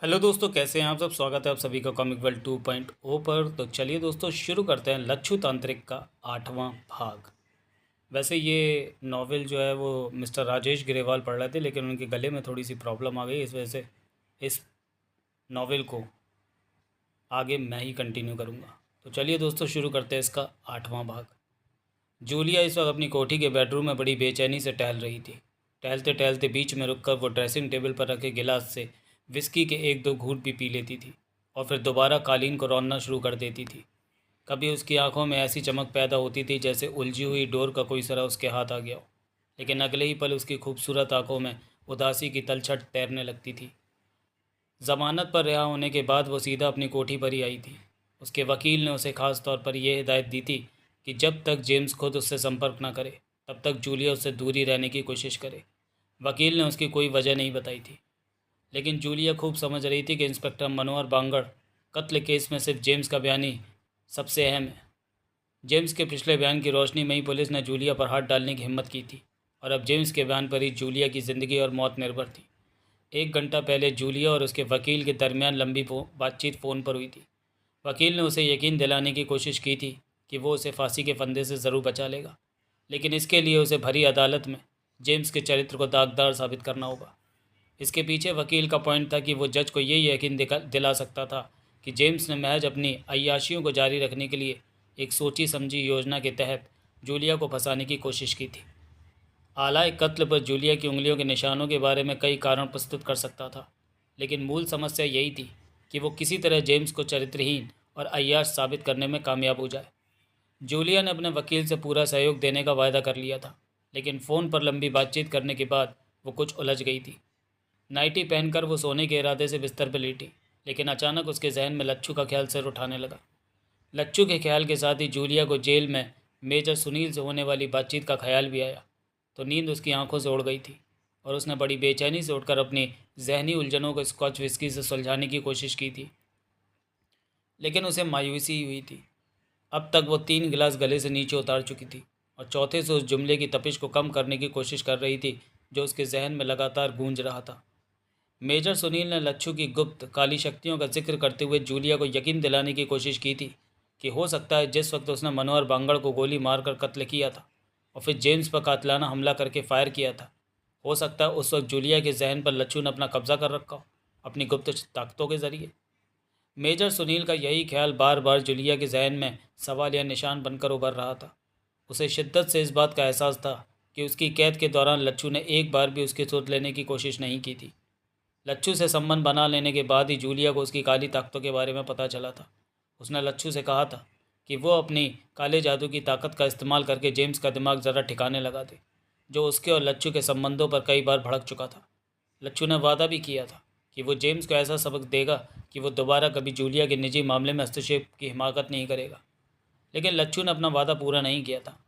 Hello दोस्तों, कैसे हैं आप सब। स्वागत है आप सभी का कॉमिक वर्ल्ड 2.0 पर। तो चलिए दोस्तों, शुरू करते हैं लच्छू तांत्रिक का 8वां भाग। वैसे ये नॉवेल जो है वो मिस्टर राजेश ग्रेवाल पढ़ रहे थे, लेकिन उनके गले में थोड़ी सी प्रॉब्लम आ गई, इस वजह से इस नॉवेल को आगे मैं ही कंटिन्यू करूँगा। तो चलिए दोस्तों, शुरू करते हैं इसका 8वां भाग। जूलिया इस वक्त अपनी कोठी के बेडरूम में बड़ी बेचैनी से टहल रही थी। टहलते टहलते बीच में रुककर वो ड्रेसिंग टेबल पर रखे गिलास से विस्की के एक दो घूंट भी पी लेती थी और फिर दोबारा कालीन को रौंदना शुरू कर देती थी। कभी उसकी आंखों में ऐसी चमक पैदा होती थी जैसे उलझी हुई डोर का कोई सरा उसके हाथ आ गया हो, लेकिन अगले ही पल उसकी खूबसूरत आंखों में उदासी की तलछट तैरने लगती थी। जमानत पर रिहा होने के बाद वो सीधा अपनी कोठी पर ही आई थी। उसके वकील ने उसे खास तौर पर यह हिदायत दी थी कि जब तक जेम्स खुद उससे संपर्क न करे तब तक जूलिया उससे दूरी रहने की कोशिश करे। वकील ने उसकी कोई वजह नहीं बताई थी, लेकिन जूलिया खूब समझ रही थी कि इंस्पेक्टर मनोहर बांगड़ कत्ल केस में सिर्फ जेम्स का बयान ही सबसे अहम है। जेम्स के पिछले बयान की रोशनी में ही पुलिस ने जूलिया पर हाथ डालने की हिम्मत की थी, और अब जेम्स के बयान पर ही जूलिया की ज़िंदगी और मौत निर्भर थी। 1 घंटा पहले जूलिया और उसके वकील के दरमियान लंबी बातचीत फ़ोन पर हुई थी। वकील ने उसे यकीन दिलाने की कोशिश की थी कि वो उसे फांसी के फंदे से ज़रूर बचा लेगा, लेकिन इसके लिए उसे भरी अदालत में जेम्स के चरित्र को दागदार साबित करना होगा। इसके पीछे वकील का पॉइंट था कि वो जज को ये यकीन दिला सकता था कि जेम्स ने महज अपनी अय्याशियों को जारी रखने के लिए एक सोची समझी योजना के तहत जूलिया को फंसाने की कोशिश की थी। आलाए कत्ल पर जूलिया की उंगलियों के निशानों के बारे में कई कारण प्रस्तुत कर सकता था, लेकिन मूल समस्या यही थी कि वो किसी तरह जेम्स को चरित्रहीन और अय्याश साबित करने में कामयाब हो जाए। जूलिया ने अपने वकील से पूरा सहयोग देने का वायदा कर लिया था, लेकिन फ़ोन पर लंबी बातचीत करने के बाद वो कुछ उलझ गई थी। नाइटी पहनकर वो सोने के इरादे से बिस्तर पर लेटी, लेकिन अचानक उसके जहन में लच्छू का ख्याल सिर उठाने लगा। लच्छू के ख्याल के साथ ही जूलिया को जेल में मेजर सुनील से होने वाली बातचीत का ख्याल भी आया। तो नींद उसकी आंखों से उड़ गई थी और उसने बड़ी बेचैनी से उठकर अपनी जहनी उलझनों को स्कॉच विस्की से सुलझाने की कोशिश की थी, लेकिन उसे मायूसी हुई थी। अब तक वो 3 गिलास गले से नीचे उतार चुकी थी और चौथे से उस जुमले की तपिश को कम करने की कोशिश कर रही थी जो उसके जहन में लगातार गूंज रहा था। मेजर सुनील ने लच्छू की गुप्त काली शक्तियों का जिक्र करते हुए जूलिया को यकीन दिलाने की कोशिश की थी कि हो सकता है जिस वक्त उसने मनोहर बांगड़ को गोली मारकर कत्ल किया था और फिर जेम्स पर कातलाना हमला करके फायर किया था, हो सकता है उस वक्त जूलिया के जहन पर लच्छू ने अपना कब्जा कर रखा हो अपनी गुप्त ताकतों के जरिए। मेजर सुनील का यही ख्याल बार बार जूलिया के जहन में सवाल या निशान बनकर उभर रहा था। उसे शिद्दत से इस बात का एहसास था कि उसकी कैद के दौरान लच्छू ने एक बार भी उसकी सुध लेने की कोशिश नहीं की थी। लच्छू से संबंध बना लेने के बाद ही जूलिया को उसकी काली ताकतों के बारे में पता चला था। उसने लच्छू से कहा था कि वो अपनी काले जादू की ताकत का इस्तेमाल करके जेम्स का दिमाग ज़रा ठिकाने लगा दे, जो उसके और लच्छू के संबंधों पर कई बार भड़क चुका था। लच्छू ने वादा भी किया था कि वो जेम्स को ऐसा सबक देगा कि वो दोबारा कभी जूलिया के निजी मामले में हस्तक्षेप की हिमाकत नहीं करेगा, लेकिन लच्छू ने अपना वादा पूरा नहीं किया था।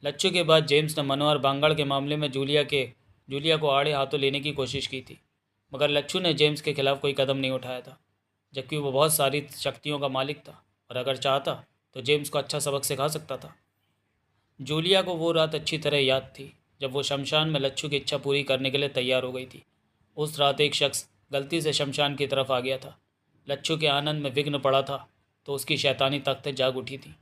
लच्छू के बाद जेम्स ने मनोहर बांगड़ के मामले में जूलिया को आड़े हाथों लेने की कोशिश की थी, मगर लच्छू ने जेम्स के खिलाफ कोई कदम नहीं उठाया था, जबकि वो बहुत सारी शक्तियों का मालिक था और अगर चाहता तो जेम्स को अच्छा सबक सिखा सकता था। जूलिया को वो रात अच्छी तरह याद थी जब वो शमशान में लच्छू की इच्छा पूरी करने के लिए तैयार हो गई थी। उस रात एक शख्स गलती से शमशान की तरफ आ गया था। लच्छू के आनंद में विघ्न पड़ा था तो उसकी शैतानी ताकतें जाग उठी थी।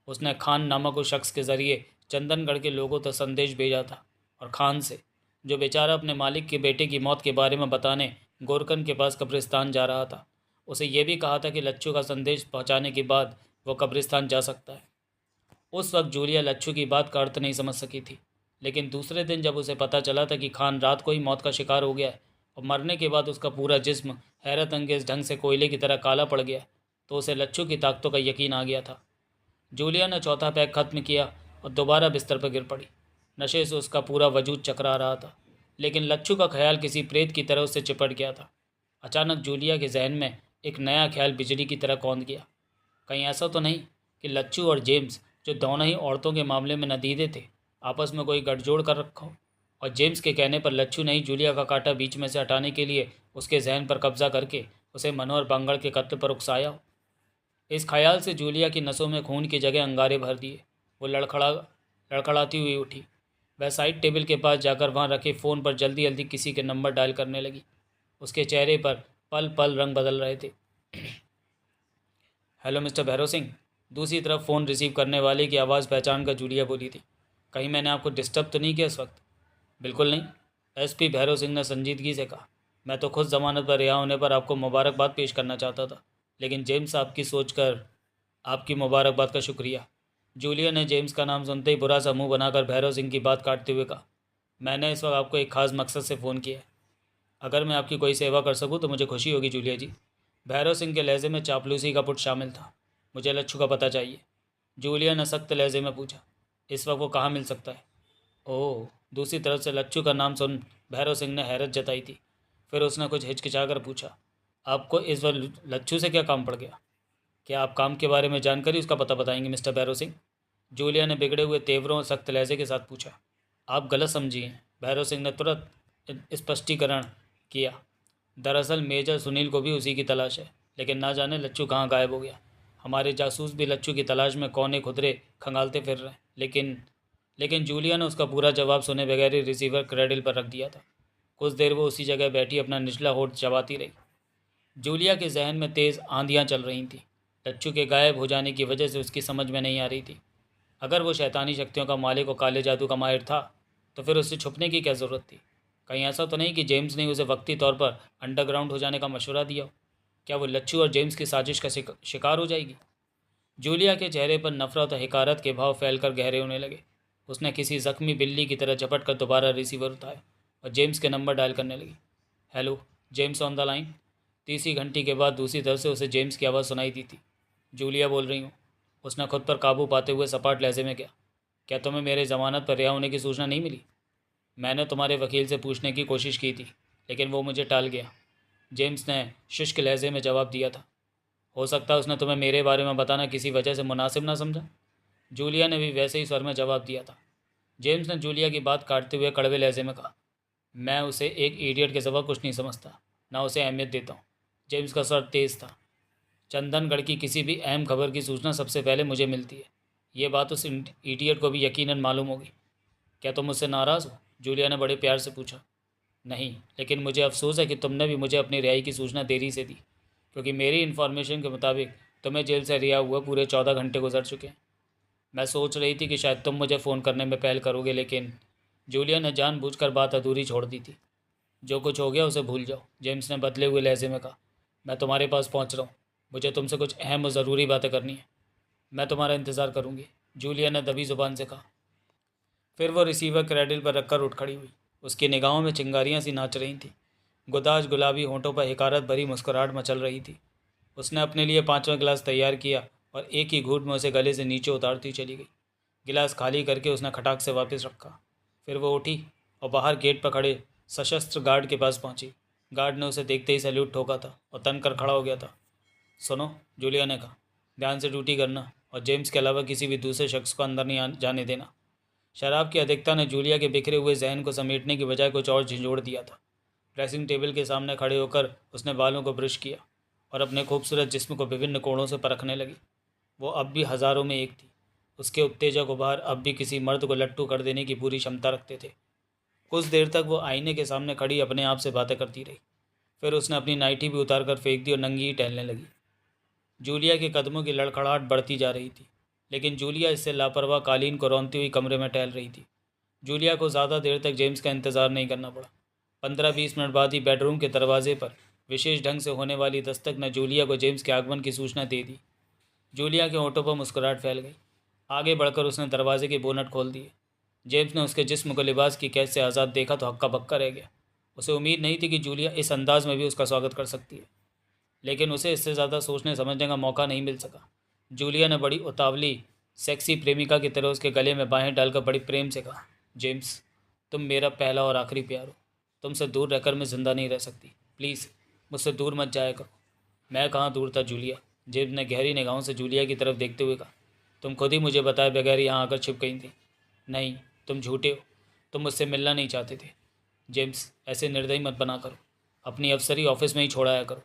उसने खान नामक उस शख्स के ज़रिए चंदनगढ़ के लोगों तक संदेश भेजा था, और खान से, जो बेचारा अपने मालिक के बेटे की मौत के बारे में बताने गोरकन के पास कब्रिस्तान जा रहा था, उसे यह भी कहा था कि लच्छू का संदेश पहुंचाने के बाद वो कब्रिस्तान जा सकता है। उस वक्त जूलिया लच्छू की बात का अर्थ नहीं समझ सकी थी, लेकिन दूसरे दिन जब उसे पता चला था कि खान रात को ही मौत का शिकार हो गया है और मरने के बाद उसका पूरा जिस्म हैरत अंगेज ढंग से कोयले की तरह काला पड़ गया, तो उसे लच्छू की ताकतों का यकीन आ गया था। जूलिया ने चौथा पैक खत्म किया और दोबारा बिस्तर पर गिर पड़ी। नशे से उसका पूरा वजूद चकरा रहा था, लेकिन लच्छू का ख्याल किसी प्रेत की तरह उससे चिपट गया था। अचानक जूलिया के जहन में एक नया ख्याल बिजली की तरह कौंध गया। कहीं ऐसा तो नहीं कि लच्छू और जेम्स, जो दोनों ही औरतों के मामले में नदीदे थे, आपस में कोई गठजोड़ कर रखा हो, और जेम्स के कहने पर लच्छू ने ही जूलिया का कांटा बीच में से हटाने के लिए उसके जहन पर कब्जा करके उसे मनोहर बांगड़ के कत्ल पर उकसाया हो। इस ख्याल से जूलिया की नसों में खून की जगह अंगारे भर दिए। वो लड़खड़ाती हुई उठी। वह साइड टेबल के पास जाकर वहाँ रखे फ़ोन पर जल्दी जल्दी किसी के नंबर डायल करने लगी। उसके चेहरे पर पल पल रंग बदल रहे थे। Hello mister Bhairav Singh. दूसरी तरफ फ़ोन रिसीव करने वाले की आवाज़ पहचान कर जूलिया बोली थी। कहीं मैंने आपको डिस्टर्ब तो नहीं किया इस वक्त? बिल्कुल नहीं, एसपी भैरव सिंह ने संजीदगी से कहा। मैं तो खुद जमानत पर रिहा होने पर आपको मुबारकबाद पेश करना चाहता था, लेकिन जेम्स आपकी सोच कर आपकी मुबारकबाद का शुक्रिया। जूलिया ने जेम्स का नाम सुनते ही बुरा सा मुंह बनाकर भैरव सिंह की बात काटते हुए कहा, मैंने इस वक्त आपको एक खास मकसद से फ़ोन किया है। अगर मैं आपकी कोई सेवा कर सकूं तो मुझे खुशी होगी जूलिया जी। भैरव सिंह के लहजे में चापलूसी का पुट शामिल था। मुझे लच्छू का पता चाहिए, जूलिया ने सख्त लहजे में पूछा। इस वक्त वो कहाँ मिल सकता है? ओह, दूसरी तरफ से लच्छू का नाम सुन भैरव सिंह ने हैरत जताई थी। फिर उसने कुछ हिचकिचा कर पूछा, आपको इस वक्त लच्छू से क्या काम पड़ गया? क्या आप काम के बारे में जानकर ही उसका पता बताएंगे मिस्टर भैरव सिंह? जूलिया ने बिगड़े हुए तेवरों और सख्त लहजे के साथ पूछा। आप गलत समझिए, भैरव सिंह ने तुरंत स्पष्टीकरण किया। दरअसल मेजर सुनील को भी उसी की तलाश है, लेकिन ना जाने लच्छू कहाँ गायब हो गया। हमारे जासूस भी लच्छू की तलाश में कोने खुदरे खंगालते फिर रहे हैं। लेकिन जूलिया ने उसका पूरा जवाब सुने बगैर ही रिसीवर क्रेडिल पर रख दिया था। कुछ देर वो उसी जगह बैठी अपना निचला होठ चबाती रही। जूलिया के जहन में तेज़ आंधियाँ चल रही थीं। लच्छू के गायब हो जाने की वजह से उसकी समझ में नहीं आ रही थी। अगर वो शैतानी शक्तियों का मालिक और काले जादू का माहिर था, तो फिर उससे छुपने की क्या ज़रूरत थी? कहीं ऐसा तो नहीं कि जेम्स ने उसे वक्ती तौर पर अंडरग्राउंड हो जाने का मशवरा दिया हो? क्या वो लच्छू और जेम्स की साजिश का शिकार हो जाएगी? जूलिया के चेहरे पर नफरत और हिकारत के भाव फैलकर गहरे होने लगे। उसने किसी जख्मी बिल्ली की तरह झपट कर दोबारा रिसीवर उठाया और जेम्स के नंबर डायल करने लगी। Hello, James on the line. तीसरी घंटी के बाद दूसरी तरफ से उसे जेम्स की आवाज़ सुनाई दी थी। जूलिया बोल रही हूँ। उसने खुद पर काबू पाते हुए सपाट लहजे में कहा, क्या तुम्हें मेरे ज़मानत पर रिहा होने की सूचना नहीं मिली? मैंने तुम्हारे वकील से पूछने की कोशिश की थी, लेकिन वो मुझे टाल गया, जेम्स ने शुष्क लहजे में जवाब दिया था। हो सकता है उसने तुम्हें मेरे बारे में बताना किसी वजह से मुनासिब ना समझा। जूलिया ने भी वैसे ही स्वर में जवाब दिया था। जेम्स ने जूलिया की बात काटते हुए कड़वे लहजे में कहा, मैं उसे एक इडियट के सिवा कुछ नहीं समझता, ना उसे अहमियत देता हूँ। जेम्स का स्वर तेज़ था। चंदनगढ़ की किसी भी अहम खबर की सूचना सबसे पहले मुझे मिलती है। ये बात उस इडियट को भी यकीनन मालूम होगी। क्या तुम मुझसे नाराज़ हो? जूलिया ने बड़े प्यार से पूछा। नहीं, लेकिन मुझे अफसोस है कि तुमने भी मुझे अपनी रिहाई की सूचना देरी से दी, क्योंकि मेरी इन्फॉर्मेशन के मुताबिक तुम्हें जेल से रिहा हुआ पूरे 14 घंटे गुजर चुके हैं। मैं सोच रही थी कि शायद तुम मुझे फ़ोन करने में पहल करोगे, लेकिन जूलिया ने जानबूझकर बात अधूरी छोड़ दी थी। जो कुछ हो गया उसे भूल जाओ, जेम्स ने बदले हुए लहजे में कहा। मैं तुम्हारे पास पहुंच रहा हूँ। मुझे तुमसे कुछ अहम और ज़रूरी बातें करनी है। मैं तुम्हारा इंतज़ार करूँगी, जूलिया ने दबी ज़ुबान से कहा। फिर वो रिसीवर क्रेडिल पर रखकर उठ खड़ी हुई। उसकी निगाहों में चिंगारियाँ सी नाच रही थीं। गुदाज गुलाबी होंठों पर हिकारत भरी मुस्कुराहट मचल रही थी। उसने अपने लिए 5वां गिलास तैयार किया और एक ही घूंट में उसे गले से नीचे उतारती चली गई। गिलास खाली करके उसने खटाक से वापस रखा। फिर वो उठी और बाहर गेट पर खड़े सशस्त्र गार्ड के पास पहुंची। गार्ड ने उसे देखते ही सैल्यूट ठोका था और तन कर खड़ा हो गया था। सुनो, जूलिया ने कहा, ध्यान से ड्यूटी करना और जेम्स के अलावा किसी भी दूसरे शख्स को अंदर नहीं जाने देना। शराब की अधिकता ने जूलिया के बिखरे हुए जहन को समेटने की बजाय कुछ और झंझोड़ दिया था। ड्रेसिंग टेबल के सामने खड़े होकर उसने बालों को ब्रश किया और अपने खूबसूरत जिस्म को विभिन्न कोणों से परखने लगी। वो अब भी हज़ारों में एक थी। उसके उत्तेजक उभार अब भी किसी मर्द को लट्टू कर देने की पूरी क्षमता रखते थे। कुछ देर तक वो आईने के सामने खड़ी अपने आप से बातें करती रही। फिर उसने अपनी नाइटी भी उतार कर फेंक दी और नंगी ही टहलने लगी। जूलिया के कदमों की लड़खड़ाहट बढ़ती जा रही थी, लेकिन जूलिया इससे लापरवाह कालीन को रौंदती हुई कमरे में टहल रही थी। जूलिया को ज़्यादा देर तक जेम्स का इंतज़ार नहीं करना पड़ा। 15-20 मिनट बाद ही बेडरूम के दरवाजे पर विशेष ढंग से होने वाली दस्तक ने जूलिया को जेम्स के आगमन की सूचना दे दी। जूलिया के होठों पर मुस्कुराहट फैल गई। आगे बढ़कर उसने दरवाजे के बोनट खोल दिए। जेम्स ने उसके जिस्म को लिबास की कैद से आज़ाद देखा तो हक्का बक्का रह गया। उसे उम्मीद नहीं थी कि जूलिया इस अंदाज में भी उसका स्वागत कर सकती है, लेकिन उसे इससे ज़्यादा सोचने समझने का मौका नहीं मिल सका। जूलिया ने बड़ी उतावली सेक्सी प्रेमिका की तरह उसके गले में बाहें डालकर बड़ी प्रेम से कहा, जेम्स, तुम मेरा पहला और आखिरी प्यार हो। तुमसे दूर रहकर मैं ज़िंदा नहीं रह सकती। प्लीज़ मुझसे दूर मत जाया करो। मैं कहाँ दूर था जूलिया, जेम्स ने गहरी निगाहों से जूलिया की तरफ देखते हुए कहा। तुम खुद ही मुझे बताए बगैर यहाँ आकर छिप गई थी। नहीं, तुम झूठे हो। तुम मुझसे मिलना नहीं चाहते थे। जेम्स, ऐसे निर्दयी मत बना करो। अपनी अफसरी ऑफिस में ही छोड़ाया करो।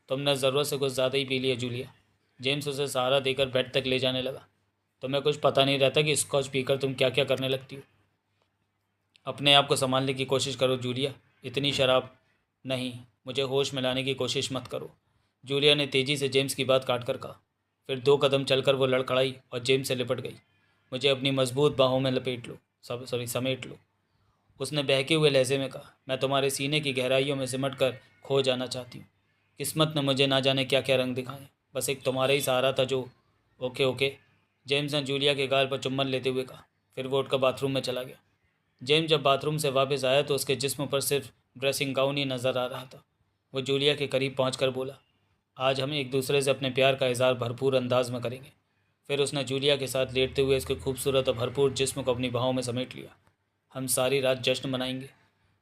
तुमने ज़रूरत से कुछ ज़्यादा ही पी लिया जूलिया। जेम्स उसे सहारा देकर बेड तक ले जाने लगा। तुम्हें कुछ पता नहीं रहता कि स्कॉच पीकर तुम क्या क्या करने लगती हो। अपने आप को संभालने की कोशिश करो जूलिया। इतनी शराब। नहीं, मुझे होश में लाने की कोशिश मत करो, जूलिया ने तेज़ी से जेम्स की बात काट कर कहा। फिर 2 कदम चलकर वो लड़खड़ाई और जेम्स से लिपट गई। मुझे अपनी मजबूत बाहों में लपेट लो, समेट लो, उसने बहके हुए लहजे में कहा। मैं तुम्हारे सीने की गहराइयों में सिमट कर खो जाना चाहती हूँ। किस्मत ने मुझे ना जाने क्या क्या रंग दिखाए, बस एक तुम्हारा ही सहारा था जो। ओके ओके, जेम्स ने जूलिया के गाल पर चुम्बन लेते हुए कहा। फिर वो उठकर बाथरूम में चला गया। जेम्स जब बाथरूम से वापस आया तो उसके जिस्म पर सिर्फ ड्रेसिंग गाउन ही नज़र आ रहा था। वो जूलिया के करीब पहुंचकर बोला, आज हम एक दूसरे से अपने प्यार का इजहार भरपूर अंदाज में करेंगे। फिर उसने जूलिया के साथ लेटते हुए उसके खूबसूरत और भरपूर जिस्म को अपनी बाहों में समेट लिया। हम सारी रात जश्न मनाएंगे,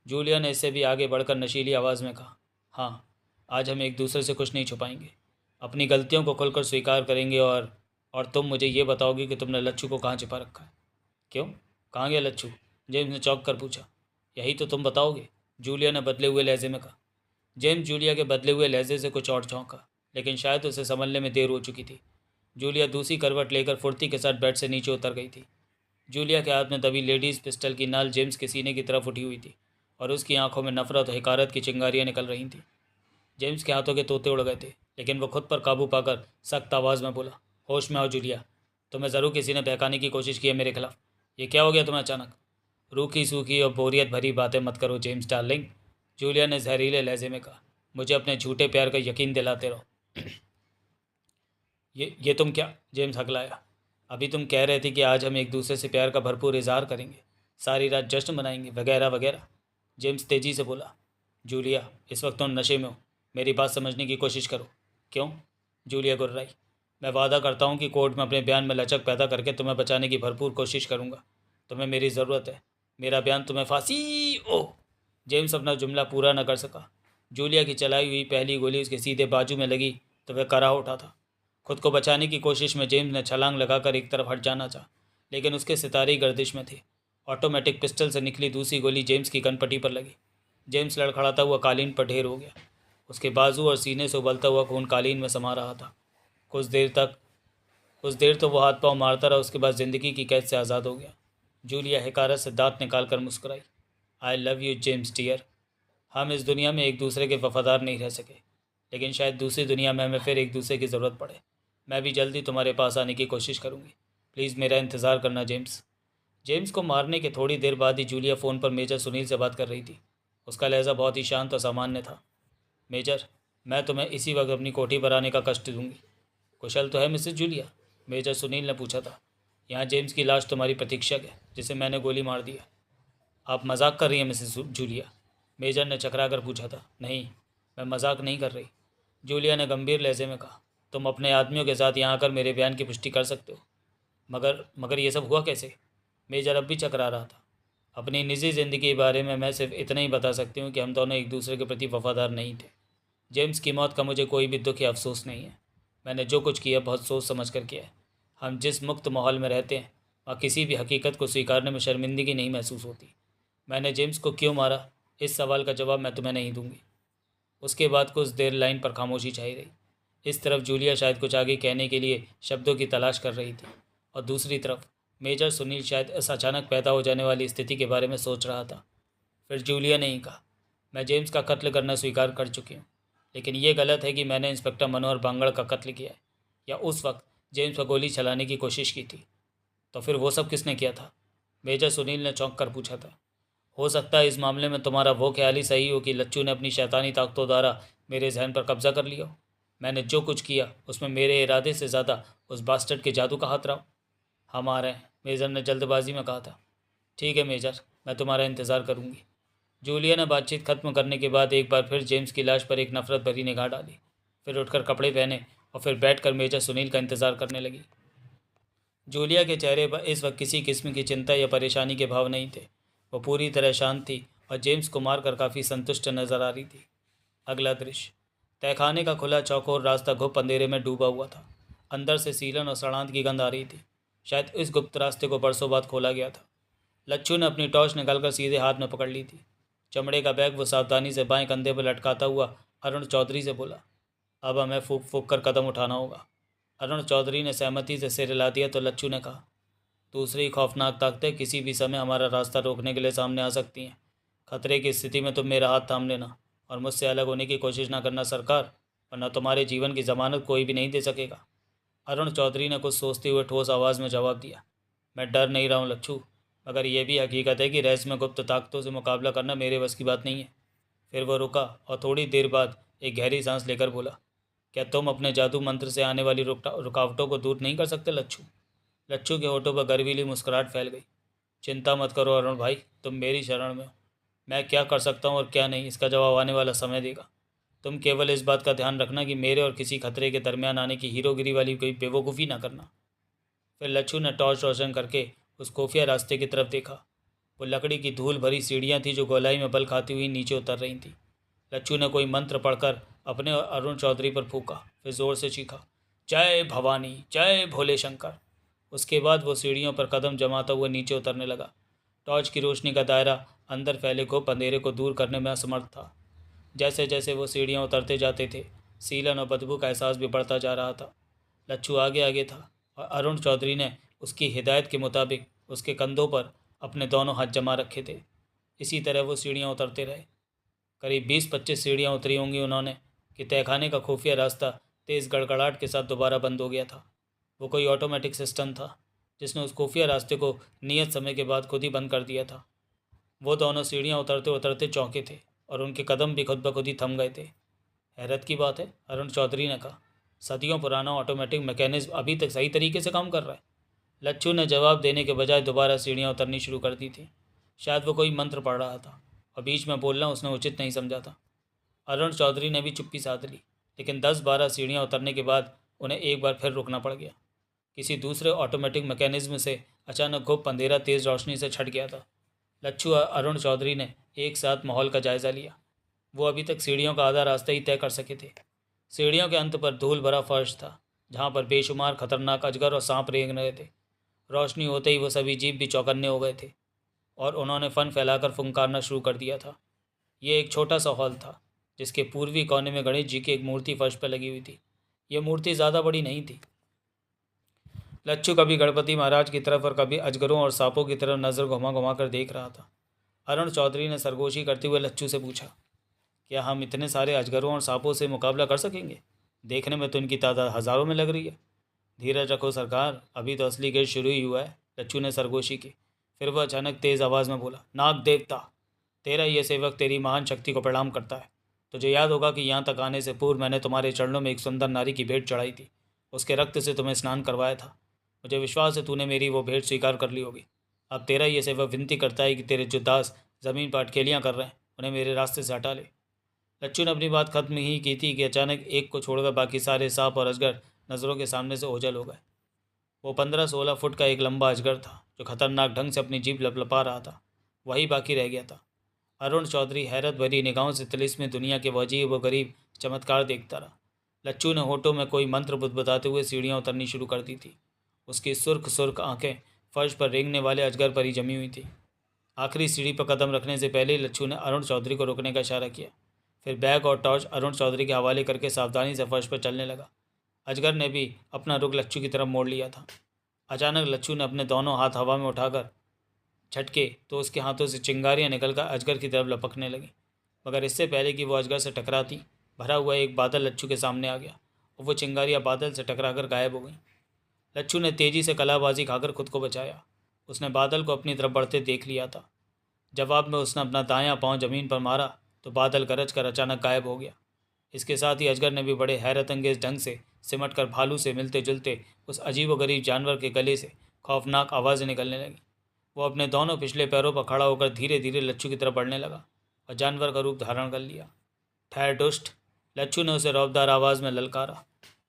जूलिया ने इससे भी आगे बढ़कर नशीली आवाज़ में कहा। हाँ, आज हम एक दूसरे से कुछ नहीं छुपाएंगे, अपनी गलतियों को खुलकर स्वीकार करेंगे। और तुम मुझे ये बताओगी कि तुमने लच्छू को कहाँ छिपा रखा है। क्यों, कहाँ गया लच्छू, जेम्स ने चौंक कर पूछा। यही तो तुम बताओगे, जूलिया ने बदले हुए लहजे में कहा। जेम्स जूलिया के बदले हुए लहजे से कुछ और चौंका, लेकिन शायद उसे संभलने में देर हो चुकी थी। जूलिया दूसरी करवट लेकर फुर्ती के साथ बेड से नीचे उतर गई थी। जूलिया के हाथ में दबी लेडीज़ पिस्टल की नाल जेम्स के सीने की तरफ उठी हुई थी और उसकी आंखों में नफरत और हिकारत की चिंगारियां निकल रही थीं। जेम्स के हाथों के तोते उड़ गए थे, लेकिन वो खुद पर काबू पाकर सख्त आवाज़ में बोला, होश में आओ जूलिया, तुम्हें ज़रूर किसी ने बहकाने की कोशिश की है मेरे खिलाफ। ये क्या हो गया तुम्हें अचानक? रूखी सूखी और बोरियत भरी बातें मत करो जेम्स डार्लिंग, जूलिया ने जहरीले लहजे में कहा। मुझे अपने झूठे प्यार का यकीन दिलाते रहो। ये तुम क्या, जेम्स हकलाया। अभी तुम कह रहे थे कि आज हम एक दूसरे से प्यार का भरपूर इजहार करेंगे, सारी रात जश्न मनाएंगे, वगैरह वगैरह। जेम्स तेज़ी से बोला। जूलिया, इस वक्त तुम नशे में हो, मेरी बात समझने की कोशिश करो। क्यों, जूलिया गुर्राई। मैं वादा करता हूँ कि कोर्ट में अपने बयान में लचक पैदा करके तुम्हें बचाने की भरपूर कोशिश करूँगा। तुम्हें मेरी ज़रूरत है, मेरा बयान तुम्हें फांसी। ओह, जेम्स अपना जुमला पूरा न कर सका। जूलिया की चलाई हुई पहली गोली उसके सीधे बाजू में लगी तो वह करा उठा था। खुद को बचाने की कोशिश में जेम्स ने छलांग लगाकर एक तरफ हट जाना चाहा, लेकिन उसके सितारे गर्दिश में थे। ऑटोमेटिक पिस्टल से निकली दूसरी गोली जेम्स की कनपट्टी पर लगी। जेम्स लड़खड़ाता हुआ कालीन पर ढेर हो गया। उसके बाजू और सीने से उबलता हुआ खून कालीन में समा रहा था। कुछ देर तो वो हाथ पांव मारता रहा, उसके बाद ज़िंदगी की कैद से आज़ाद हो गया। जूलिया हकारत से दांत निकाल कर मुस्कुराई। I love you James dear. हम इस दुनिया में एक दूसरे के वफादार नहीं रह सके, लेकिन शायद दूसरी दुनिया में हमें फिर एक दूसरे की ज़रूरत पड़े। मैं भी जल्दी तुम्हारे पास आने की कोशिश करूँगी, प्लीज़ मेरा इंतज़ार करना जेम्स। जेम्स को मारने के थोड़ी देर बाद ही जूलिया फ़ोन पर मेजर सुनील से बात कर रही थी। उसका लहजा बहुत ही शांत और सामान्य था। मेजर, मैं तुम्हें इसी वक्त अपनी कोठी पर आने का कष्ट दूंगी। कुशल तो है मिसेस जूलिया, मेजर सुनील ने पूछा था। यहाँ जेम्स की लाश तुम्हारी प्रतीक्षक है, जिसे मैंने गोली मार दी है। आप मजाक कर रही हैं मिसेस जूलिया, मेजर ने चकरा कर पूछा था। नहीं, मैं मजाक नहीं कर रही, जूलिया ने गंभीर लहजे में कहा। तुम अपने आदमियों के साथ यहाँ आकर मेरे बयान की पुष्टि कर सकते हो, मगर मगर ये सब हुआ कैसे? मेजर अब भी चकरा रहा था। अपनी निजी ज़िंदगी के बारे में मैं सिर्फ इतना ही बता सकती हूँ कि हम दोनों एक दूसरे के प्रति वफादार नहीं थे। जेम्स की मौत का मुझे कोई भी दुख या अफसोस नहीं है। मैंने जो कुछ किया बहुत सोच समझ कर किया है। हम जिस मुक्त माहौल में रहते हैं वहाँ किसी भी हकीकत को स्वीकारने में शर्मिंदगी नहीं महसूस होती। मैंने जेम्स को क्यों मारा, इस सवाल का जवाब मैं तुम्हें नहीं दूंगी। उसके बाद कुछ देर लाइन पर खामोशी छाई रही। इस तरफ जूलिया शायद कुछ आगे कहने के लिए शब्दों की तलाश कर रही थी, और दूसरी तरफ मेजर सुनील शायद इस अचानक पैदा हो जाने वाली स्थिति के बारे में सोच रहा था। फिर जूलिया ने ही कहा, मैं जेम्स का कत्ल करना स्वीकार कर चुकी हूँ, लेकिन ये गलत है कि मैंने इंस्पेक्टर मनोहर बांगड़ का कत्ल किया है या उस वक्त जेम्स पर गोली चलाने की कोशिश की थी। तो फिर वो सब किसने किया था? मेजर सुनील ने चौंक कर पूछा था। हो सकता है इस मामले में तुम्हारा वो ख्याल ही सही हो कि लच्चू ने अपनी शैतानी ताकतों द्वारा मेरे जहन पर कब्जा कर लिया हो। मैंने जो कुछ किया उसमें मेरे इरादे से ज़्यादा उस बास्टर्ड के जादू का हाथ रहा। हम आ रहे हैं, मेजर ने जल्दबाजी में कहा था। ठीक है मेजर, मैं तुम्हारा इंतज़ार करूँगी। जूलिया ने बातचीत खत्म करने के बाद एक बार फिर जेम्स की लाश पर एक नफरत भरी निगाह डाली, फिर उठकर कपड़े पहने और फिर बैठकर मेजर सुनील का इंतज़ार करने लगी। जूलिया के चेहरे पर इस वक्त किसी किस्म की चिंता या परेशानी के भाव नहीं थे। वो पूरी तरह शांत थी और जेम्स को मारकर काफ़ी संतुष्ट नजर आ रही थी। अगला दृश्य, तहखाने का खुला चौकोर रास्ता घुप अंधेरे में डूबा हुआ था। अंदर से सीलन और सड़ांत की गंध आ रही थी। शायद इस गुप्त रास्ते को बरसों बाद खोला गया था। लच्छू ने अपनी टॉर्च निकालकर सीधे हाथ में पकड़ ली थी। चमड़े का बैग वो सावधानी से बाएं कंधे पर लटकाता हुआ अरुण चौधरी से बोला, अब हमें फूक फूक कर कदम उठाना होगा। अरुण चौधरी ने सहमति से सिर हिला दिया तो लच्छू ने कहा, दूसरी खौफनाक ताकतें किसी भी समय हमारा रास्ता रोकने के लिए सामने आ सकती हैं। खतरे की स्थिति में तुम मेरा हाथ थाम लेना। और मुझसे अलग होने की कोशिश ना करना सरकार, वरना तुम्हारे जीवन की ज़मानत कोई भी नहीं दे सकेगा। अरुण चौधरी ने कुछ सोचते हुए ठोस आवाज़ में जवाब दिया, मैं डर नहीं रहा हूँ लच्छू, मगर यह भी हकीकत है कि रहस्य में गुप्त ताकतों से मुकाबला करना मेरे बस की बात नहीं है। फिर वह रुका और थोड़ी देर बाद एक गहरी सांस लेकर बोला, क्या तुम अपने जादू मंत्र से आने वाली रुकावटों को दूर नहीं कर सकते लच्छू? लच्छू के होठों पर गर्वीली मुस्कुराहट फैल गई। चिंता मत करो अरुण भाई, तुम मेरी शरण में हो। मैं क्या कर सकता हूँ और क्या नहीं, इसका जवाब आने वाला समय देगा। तुम केवल इस बात का ध्यान रखना कि मेरे और किसी खतरे के दरमियान आने की हीरोगिरी वाली कोई बेवकूफ़ी ना करना। फिर लच्छू ने टॉर्च रोशन करके उस खुफिया रास्ते की तरफ देखा। वो लकड़ी की धूल भरी सीढ़ियाँ थी जो गोलाई में बल खाती हुई नीचे उतर रही थी। लच्छू ने कोई मंत्र पढ़कर अपने और अरुण चौधरी पर फूका, फिर ज़ोर से चीखा, जय भवानी, जय भोले शंकर। उसके बाद वो सीढ़ियों पर कदम जमाता हुआ नीचे उतरने लगा। टॉर्च की रोशनी का दायरा अंदर फैले घुप अंधेरे को दूर करने में असमर्थ था। जैसे जैसे वो सीढ़ियाँ उतरते जाते थे, सीलन और बदबू का एहसास भी बढ़ता जा रहा था। लच्छू आगे आगे था और अरुण चौधरी ने उसकी हिदायत के मुताबिक उसके कंधों पर अपने दोनों हाथ जमा रखे थे। इसी तरह वो सीढ़ियाँ उतरते रहे। करीब 20-25 सीढ़ियाँ उतरी होंगी उन्होंने कि तहखाने का खुफिया रास्ता तेज़ गड़गड़ाहट के साथ दोबारा बंद हो गया था। वो कोई ऑटोमेटिक सिस्टम था जिसने उस खुफिया रास्ते को नियत समय के बाद खुद ही बंद कर दिया था। वो दोनों सीढ़ियाँ उतरते उतरते चौंके थे और उनके कदम भी खुद ब खुद ही थम गए थे। हैरत की बात है, अरुण चौधरी ने कहा, सदियों पुराना ऑटोमेटिक मैकेनिज्म अभी तक सही तरीके से काम कर रहा है। लच्छू ने जवाब देने के बजाय दोबारा सीढ़ियाँ उतरनी शुरू कर दी थी। शायद वो कोई मंत्र पढ़ रहा था और बीच में बोलना उसने उचित नहीं समझा था। अरुण चौधरी ने भी चुप्पी साध ली, लेकिन 10-12 सीढ़ियाँ उतरने के बाद उन्हें एक बार फिर रुकना पड़ गया। किसी दूसरे ऑटोमेटिक मैकेनिज्म से अचानक घुप अंधेरा तेज़ रोशनी से छट गया था। लच्छू और अरुण चौधरी ने एक साथ माहौल का जायज़ा लिया। वो अभी तक सीढ़ियों का आधा रास्ता ही तय कर सके थे। सीढ़ियों के अंत पर धूल भरा फर्श था, जहाँ पर बेशुमार खतरनाक अजगर और सांप रेंग रहे थे। रोशनी होते ही वो सभी जीव भी चौकन्ने हो गए थे और उन्होंने फन फैलाकर फुंकारना शुरू कर दिया था। ये एक छोटा सा हॉल था जिसके पूर्वी कोने में गणेश जी की एक मूर्ति फर्श पर लगी हुई थी। ये मूर्ति ज़्यादा बड़ी नहीं थी। लच्छू कभी गणपति महाराज की तरफ और कभी अजगरों और सांपों की तरफ नज़र घुमा घुमा कर देख रहा था। अरुण चौधरी ने सरगोशी करते हुए लच्छू से पूछा, क्या हम इतने सारे अजगरों और सांपों से मुकाबला कर सकेंगे? देखने में तो इनकी तादाद हज़ारों में लग रही है। धीरज रखो सरकार, अभी तो असली खेल शुरू ही हुआ है, लच्छू ने सरगोशी की। फिर वह अचानक तेज़ आवाज़ में बोला, नाग देवता, तेरा ये सेवक तेरी महान शक्ति को प्रणाम करता है। तुझे याद होगा कि यहाँ तक आने से पूर्व मैंने तुम्हारे चरणों में एक सुंदर नारी की भेंट चढ़ाई थी। उसके रक्त से तुम्हें स्नान करवाया था। मुझे विश्वास है तूने मेरी वो भेंट स्वीकार कर ली होगी। अब तेरा ये सेवक विनती करता है कि तेरे जो दास ज़मीन पर अटकेलियाँ कर रहे हैं उन्हें मेरे रास्ते से हटा ले। लच्छू ने अपनी बात खत्म ही की थी कि अचानक एक को छोड़कर बाकी सारे सांप और अजगर नज़रों के सामने से ओझल हो गए। वो 15-16 फुट का एक लंबा अजगर था जो खतरनाक ढंग से अपनी जीभ लपलपा रहा था। वही बाकी रह गया था। अरुण चौधरी हैरत भरी निगाहों से तिलिस्मी दुनिया के वजीब व गरीब चमत्कार देखता रहा। लच्छू ने होठों में कोई मंत्र बुदबुदाते हुए सीढ़ियाँ उतरनी शुरू कर दी थी। उसकी सुर्ख सुर्ख आंखें फर्श पर रेंगने वाले अजगर पर ही जमी हुई थी। आखिरी सीढ़ी पर कदम रखने से पहले ही लच्छू ने अरुण चौधरी को रोकने का इशारा किया। फिर बैग और टॉर्च अरुण चौधरी के हवाले करके सावधानी से फर्श पर चलने लगा। अजगर ने भी अपना रुख लच्छू की तरफ मोड़ लिया था। अचानक लच्छू ने अपने दोनों हाथ हवा में उठाकर झटके तो उसके हाथों से चिंगारियाँ निकलकर अजगर की तरफ लपकने लगीं। मगर इससे पहले कि वो अजगर से टकराती, भरा हुआ एक बादल लच्छू के सामने आ गया और वो चिंगारियाँ बादल से टकराकर गायब हो गईं। लच्छू ने तेज़ी से कलाबाजी खाकर खुद को बचाया। उसने बादल को अपनी तरफ बढ़ते देख लिया था। जवाब में उसने अपना दायां पांव जमीन पर मारा तो बादल गरज कर अचानक गायब हो गया। इसके साथ ही अजगर ने भी बड़े हैरत अंगेज ढंग से सिमट कर भालू से मिलते जुलते उस अजीब व गरीब जानवर के गले से खौफनाक आवाज़ें निकलने लगीं। वो अपने दोनों पिछले पैरों पर खड़ा होकर धीरे धीरे लच्छू की तरफ बढ़ने लगा और जानवर का रूप धारण कर लिया। ठहर दुष्ट, लच्छू ने उसे रौबदार आवाज़ में ललकारा।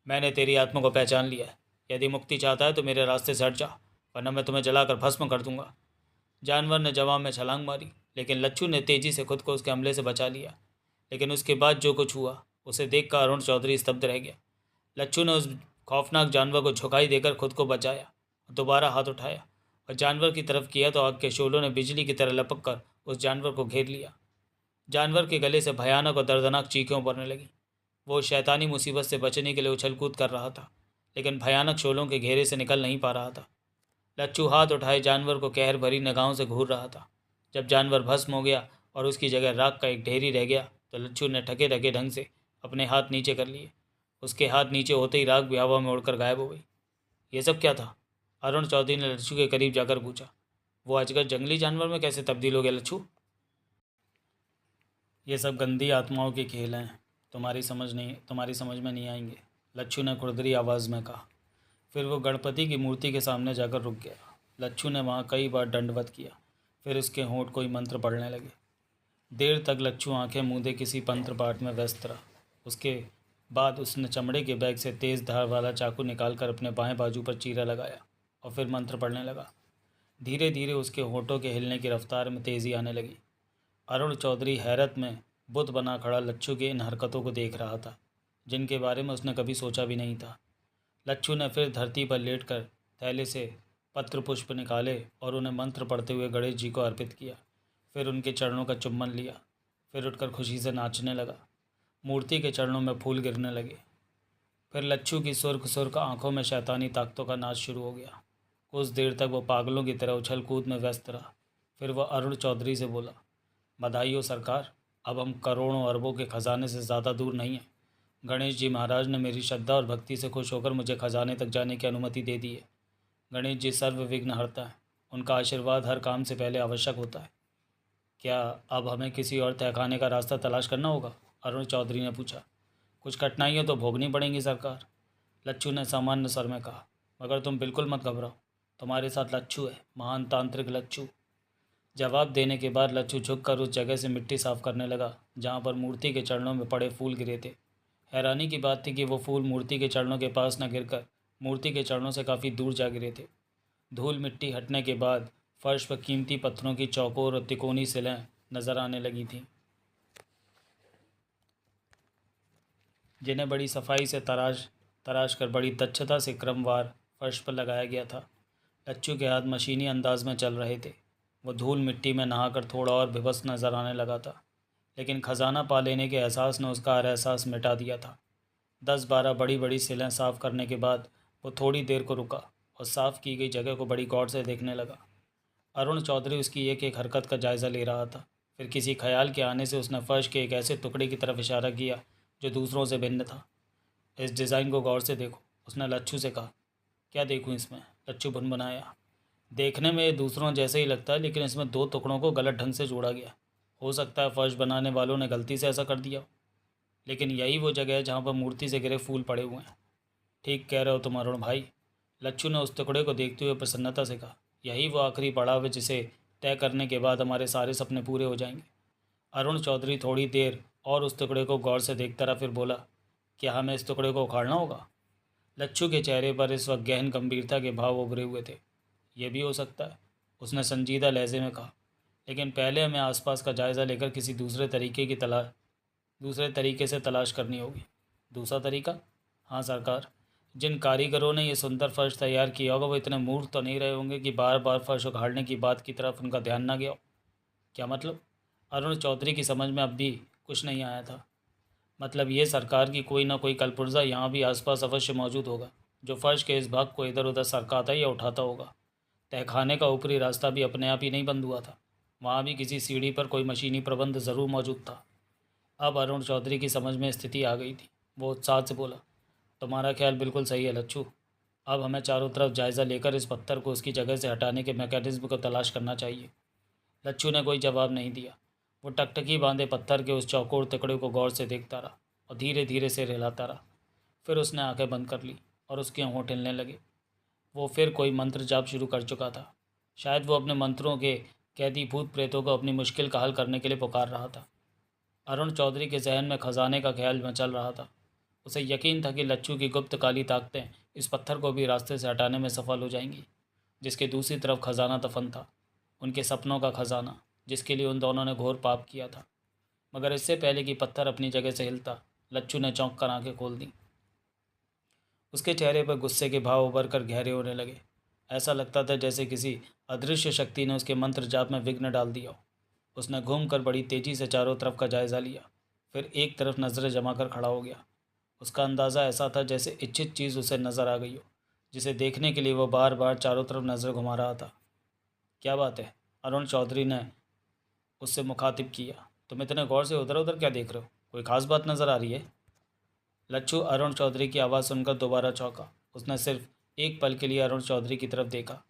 मैंने तेरी आत्मा को पहचान लिया है। यदि मुक्ति चाहता है तो मेरे रास्ते से हट जा, वरना मैं तुम्हें जलाकर भस्म कर दूंगा। जानवर ने जवाब में छलांग मारी, लेकिन लच्छू ने तेज़ी से खुद को उसके हमले से बचा लिया। लेकिन उसके बाद जो कुछ हुआ उसे देखकर अरुण चौधरी स्तब्ध रह गया। लच्छू ने उस खौफनाक जानवर को झुकाई देकर खुद को बचाया, दोबारा हाथ उठाया और जानवर की तरफ किया तो आग के शोलों ने बिजली की तरह लपक कर उस जानवर को घेर लिया। जानवर के गले से भयानक और दर्दनाक चीखें पड़ने लगीं। वो शैतानी मुसीबत से बचने के लिए उछल कूद कर रहा था, लेकिन भयानक शोलों के घेरे से निकल नहीं पा रहा था। लच्छू हाथ उठाए जानवर को कहर भरी निगाहों से घूर रहा था। जब जानवर भस्म हो गया और उसकी जगह राख का एक ढेरी रह गया तो लच्छू ने ठगे ठगे ढंग से अपने हाथ नीचे कर लिए। उसके हाथ नीचे होते ही राख भी हवा में उड़कर गायब हो गई। ये सब क्या था? अरुण चौधरी ने लच्छू के करीब जाकर पूछा। वो अजगर जंगली जानवर में कैसे तब्दील हो गया लच्छू? ये सब गंदी आत्माओं के खेल हैं, तुम्हारी समझ में नहीं आएंगे, लच्छू ने खुरदरी आवाज़ में कहा। फिर वो गणपति की मूर्ति के सामने जाकर रुक गया। लच्छू ने वहाँ कई बार दंडवत किया, फिर उसके होंठ कोई मंत्र पढ़ने लगे। देर तक लच्छू आंखें मूंदे किसी मंत्र पाठ में व्यस्त रहा। उसके बाद उसने चमड़े के बैग से तेज़ धार वाला चाकू निकालकर अपने बाएं बाजू पर चीरा लगाया और फिर मंत्र पढ़ने लगा। धीरे धीरे उसके होंठों के हिलने की रफ्तार में तेज़ी आने लगी। अरुण चौधरी हैरत में बुत बना खड़ा लच्छू की इन हरकतों को देख रहा था, जिनके बारे में उसने कभी सोचा भी नहीं था। लच्छू ने फिर धरती पर लेटकर थैले से पत्र पुष्प निकाले और उन्हें मंत्र पढ़ते हुए गणेश जी को अर्पित किया। फिर उनके चरणों का चुम्बन लिया, फिर उठकर खुशी से नाचने लगा। मूर्ति के चरणों में फूल गिरने लगे। फिर लच्छू की सुर्ख आंखों में शैतानी ताकतों का नाच शुरू हो गया। कुछ देर तक वो पागलों की तरह उछल कूद में व्यस्त रहा। फिर वह अरुण चौधरी से बोला, बधाई हो सरकार, अब हम करोड़ों अरबों के खजाने से ज़्यादा दूर नहीं हैं। गणेश जी महाराज ने मेरी श्रद्धा और भक्ति से खुश होकर मुझे खजाने तक जाने की अनुमति दे दी है। गणेश जी सर्व विघ्न हरता है, उनका आशीर्वाद हर काम से पहले आवश्यक होता है। क्या अब हमें किसी और तहखाने का रास्ता तलाश करना होगा? अरुण चौधरी ने पूछा। कुछ कठिनाइयाँ तो भोगनी पड़ेंगी सरकार, लच्छू ने सामान्य स्वर में कहा, मगर तुम बिल्कुल मत घबराओ, तुम्हारे साथ लच्छू है, महान तांत्रिक लच्छू। जवाब देने के बाद लच्छू झुककर उस जगह से मिट्टी साफ करने लगा जहाँ पर मूर्ति के चरणों में पड़े फूल गिरे थे। हैरानी की बात थी कि वो फूल मूर्ति के चरणों के पास न गिरकर मूर्ति के चरणों से काफ़ी दूर जा गिरे थे। धूल मिट्टी हटने के बाद फर्श पर कीमती पत्थरों की चौकोर और तिकोनी सिलें नजर आने लगी थीं, जिन्हें बड़ी सफाई से तराश कर बड़ी दक्षता से क्रमवार फर्श पर लगाया गया था। लच्छू के हाथ मशीनी अंदाज में चल रहे थे। वो धूल मिट्टी में नहाकर थोड़ा और बेबस नजर आने लगा था, लेकिन खजाना पा लेने के एहसास ने उसका हर एहसास मिटा दिया था। 10-12 बड़ी बड़ी सिलें साफ़ करने के बाद वो थोड़ी देर को रुका और साफ़ की गई जगह को बड़ी गौर से देखने लगा। अरुण चौधरी उसकी एक एक हरकत का जायज़ा ले रहा था। फिर किसी ख्याल के आने से उसने फर्श के एक ऐसे टुकड़े की तरफ इशारा किया जो दूसरों से भिन्न था। इस डिज़ाइन को गौर से देखो, उसने लच्छू से कहा। क्या देखूं इसमें? लच्छू भुनभुनाया। देखने में ये दूसरों जैसे ही लगता है, लेकिन इसमें 2 टुकड़ों को गलत ढंग से जोड़ा गया। हो सकता है फर्श बनाने वालों ने गलती से ऐसा कर दिया हो, लेकिन यही वो जगह है जहाँ पर मूर्ति से गिरे फूल पड़े हुए हैं। ठीक कह रहे हो तुम अरुण भाई, लच्छू ने उस टुकड़े को देखते हुए प्रसन्नता से कहा। यही वो आखिरी पड़ाव है जिसे तय करने के बाद हमारे सारे सपने पूरे हो जाएंगे। अरुण चौधरी थोड़ी देर और उस टुकड़े को गौर से देखता रहा, फिर बोला, क्या हमें इस टुकड़े को उखाड़ना होगा? लच्छू के चेहरे पर इस वक्त गहन गंभीरता के भाव उभरे हुए थे। यह भी हो सकता है, उसने संजीदा लहजे में कहा, लेकिन पहले हमें आसपास का जायज़ा लेकर किसी दूसरे तरीके से तलाश करनी होगी। दूसरा तरीका? हाँ सरकार, जिन कारीगरों ने यह सुंदर फर्श तैयार किया होगा वो इतने मूर्ख तो नहीं रहे होंगे कि बार बार फर्श उखाड़ने की बात की तरफ उनका ध्यान ना गया हो। क्या मतलब? अरुण चौधरी की समझ में अब भी कुछ नहीं आया था। मतलब ये सरकार की कोई ना कोई कलपुर्जा यहाँ भी आसपास अवश्य मौजूद होगा, जो फर्श के इस भाग को इधर उधर सरकाता या उठाता होगा। तहखाने का ऊपरी रास्ता भी अपने आप ही नहीं बंद हुआ था, वहाँ भी किसी सीढ़ी पर कोई मशीनी प्रबंध ज़रूर मौजूद था। अब अरुण चौधरी की समझ में स्थिति आ गई थी। वो उत्साह से बोला, तुम्हारा ख्याल बिल्कुल सही है लच्छू, अब हमें चारों तरफ जायज़ा लेकर इस पत्थर को उसकी जगह से हटाने के मैकेनिज्म को तलाश करना चाहिए। लच्छू ने कोई जवाब नहीं दिया। वो टकटकी बांधे पत्थर के उस चौकोर टुकड़े को गौर से देखता रहा और धीरे धीरे से हिलाता रहा। फिर उसने आंखें बंद कर ली और उसके होंठ हिलने लगे। वो फिर कोई मंत्र जाप शुरू कर चुका था। शायद वो अपने मंत्रों के कैदी भूत प्रेतों को अपनी मुश्किल का हल करने के लिए पुकार रहा था। अरुण चौधरी के जहन में खजाने का ख्याल मचल रहा था। उसे यकीन था कि लच्छू की गुप्त काली ताकतें इस पत्थर को भी रास्ते से हटाने में सफल हो जाएंगी, जिसके दूसरी तरफ खजाना दफन था, उनके सपनों का खजाना, जिसके लिए उन दोनों ने घोर पाप किया था। मगर इससे पहले कि पत्थर अपनी जगह से हिलता, लच्छू ने चौंक कर आंखें खोल दी। उसके चेहरे पर गुस्से के भाव उभर कर गहरे होने लगे। ऐसा लगता था जैसे किसी अदृश्य शक्ति ने उसके मंत्र जाप में विघ्न डाल दिया हो। उसने घूमकर बड़ी तेजी से चारों तरफ का जायज़ा लिया, फिर एक तरफ नज़रें जमा कर खड़ा हो गया। उसका अंदाज़ा ऐसा था जैसे इच्छित चीज़ उसे नज़र आ गई हो, जिसे देखने के लिए वो बार बार चारों तरफ नज़र घुमा रहा था। क्या बात है? अरुण चौधरी ने उससे मुखातिब किया। तुम इतने गौर से उधर उधर क्या देख रहे हो? कोई खास बात नज़र आ रही है? लच्छू अरुण चौधरी की आवाज़ सुनकर दोबारा चौंका। उसने सिर्फ एक पल के लिए अरुण चौधरी की तरफ देखा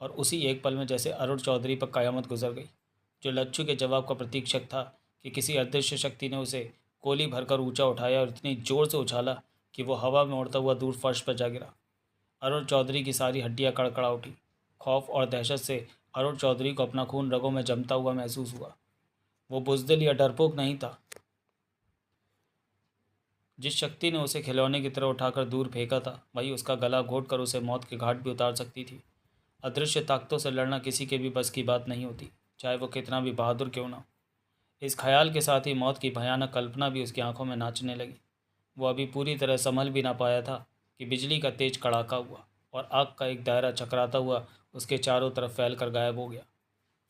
और उसी एक पल में जैसे अरुण चौधरी पर कयामत गुजर गई। जो लच्छू के जवाब का प्रतीक्षक था कि किसी अदृश्य शक्ति ने उसे गोली भरकर ऊंचा उठाया और इतनी जोर से उछाला कि वो हवा में उड़ता हुआ दूर फर्श पर जा गिरा। अरुण चौधरी की सारी हड्डियां कड़कड़ा उठी। खौफ और दहशत से अरुण चौधरी को अपना खून रगों में जमता हुआ महसूस हुआ। वो बुज़दिल या डरपोक नहीं था। जिस शक्ति ने उसे खिलौने की तरह उठाकर दूर फेंका था, वही उसका गला घोट कर उसे मौत के घाट भी उतार सकती थी। अदृश्य ताकतों से लड़ना किसी के भी बस की बात नहीं होती, चाहे वो कितना भी बहादुर क्यों ना हो। इस ख्याल के साथ ही मौत की भयानक कल्पना भी उसकी आंखों में नाचने लगी। वो अभी पूरी तरह संभल भी ना पाया था कि बिजली का तेज कड़ाका हुआ और आग का एक दायरा चकराता हुआ उसके चारों तरफ फैल कर गायब हो गया।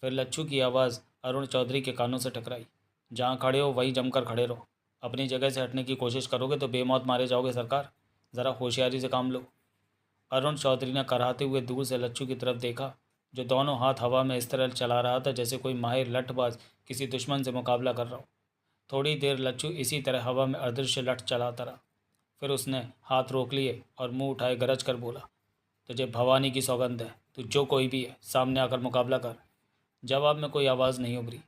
फिर लच्छू की आवाज़ अरुण चौधरी के कानों से टकराई। जहाँ खड़े हो वहीं जमकर खड़े रहो। अपनी जगह से हटने की कोशिश करोगे तो बेमौत मारे जाओगे सरकार। ज़रा होशियारी से काम लो। अरुण चौधरी ने कराहते हुए दूर से लच्छू की तरफ देखा, जो दोनों हाथ हवा में इस तरह चला रहा था जैसे कोई माहिर लठबाज किसी दुश्मन से मुकाबला कर रहा हो। थोड़ी देर लच्छू इसी तरह हवा में अदृश्य लठ चलाता रहा। फिर उसने हाथ रोक लिए और मुंह उठाए गरज कर बोला, तुझे भवानी की सौगंध है, तू जो कोई भी है सामने आकर मुकाबला कर। जवाब में कोई आवाज़ नहीं उभरी।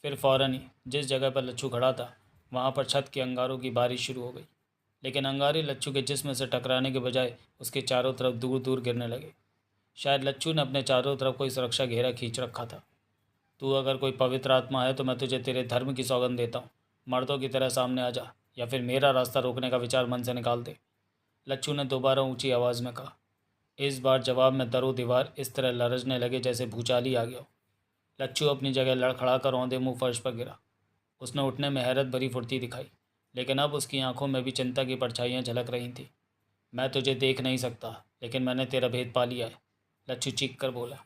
फिर फ़ौरन ही जिस जगह पर लच्छू खड़ा था वहाँ पर छत के अंगारों की बारिश शुरू हो गई, लेकिन अंगारे लच्छू के जिस्म से टकराने के बजाय उसके चारों तरफ दूर दूर गिरने लगे। शायद लच्छू ने अपने चारों तरफ कोई सुरक्षा घेरा खींच रखा था। तू अगर कोई पवित्र आत्मा है तो मैं तुझे तेरे धर्म की सौगंध देता हूँ, मर्दों की तरह सामने आ जा या फिर मेरा रास्ता रोकने का विचार मन से निकाल दे। लच्छू ने दोबारा ऊंची आवाज़ में कहा। इस बार जवाब में दरो दीवार इस तरह लरजने लगे जैसे भूचाल ही आ गया हो। लच्छू अपनी जगह लड़खड़ा कर औंधे मुँह फर्श पर गिरा। उसने उठने में हैरत भरी फुर्ती दिखाई, लेकिन अब उसकी आंखों में भी चिंता की परछाइयाँ झलक रही थीं। मैं तुझे देख नहीं सकता, लेकिन मैंने तेरा भेद पा लिया है, लच्छू चीख कर बोला।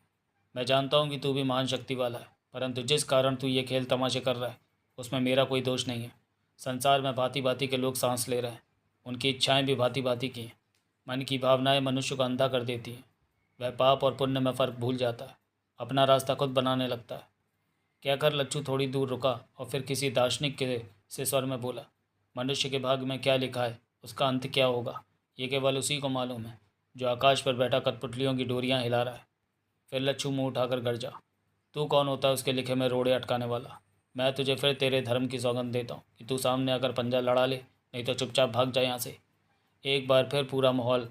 मैं जानता हूँ कि तू भी महान शक्ति वाला है, परंतु जिस कारण तू ये खेल तमाशे कर रहा है उसमें मेरा कोई दोष नहीं है। संसार में भांति भांति के लोग सांस ले रहे हैं, उनकी इच्छाएं भी भांति भांति की हैं। मन की भावनाएं मनुष्य को अंधा कर देती हैं। वह पाप और पुण्य में फ़र्क भूल जाता है, अपना रास्ता खुद बनाने लगता है। कहकर लच्छू थोड़ी दूर रुका और फिर किसी दार्शनिक के से स्वर में बोला, मनुष्य के भाग्य में क्या लिखा है, उसका अंत क्या होगा, ये केवल उसी को मालूम है जो आकाश पर बैठा कठपुतलियों की डोरियां हिला रहा है। फिर लच्छू मुंह उठाकर गरजा, तू कौन होता है उसके लिखे में रोड़े अटकाने वाला? मैं तुझे फिर तेरे धर्म की सौगंध देता हूँ कि तू सामने आकर पंजा लड़ा ले, नहीं तो चुपचाप भाग जाए यहाँ से। एक बार फिर पूरा माहौल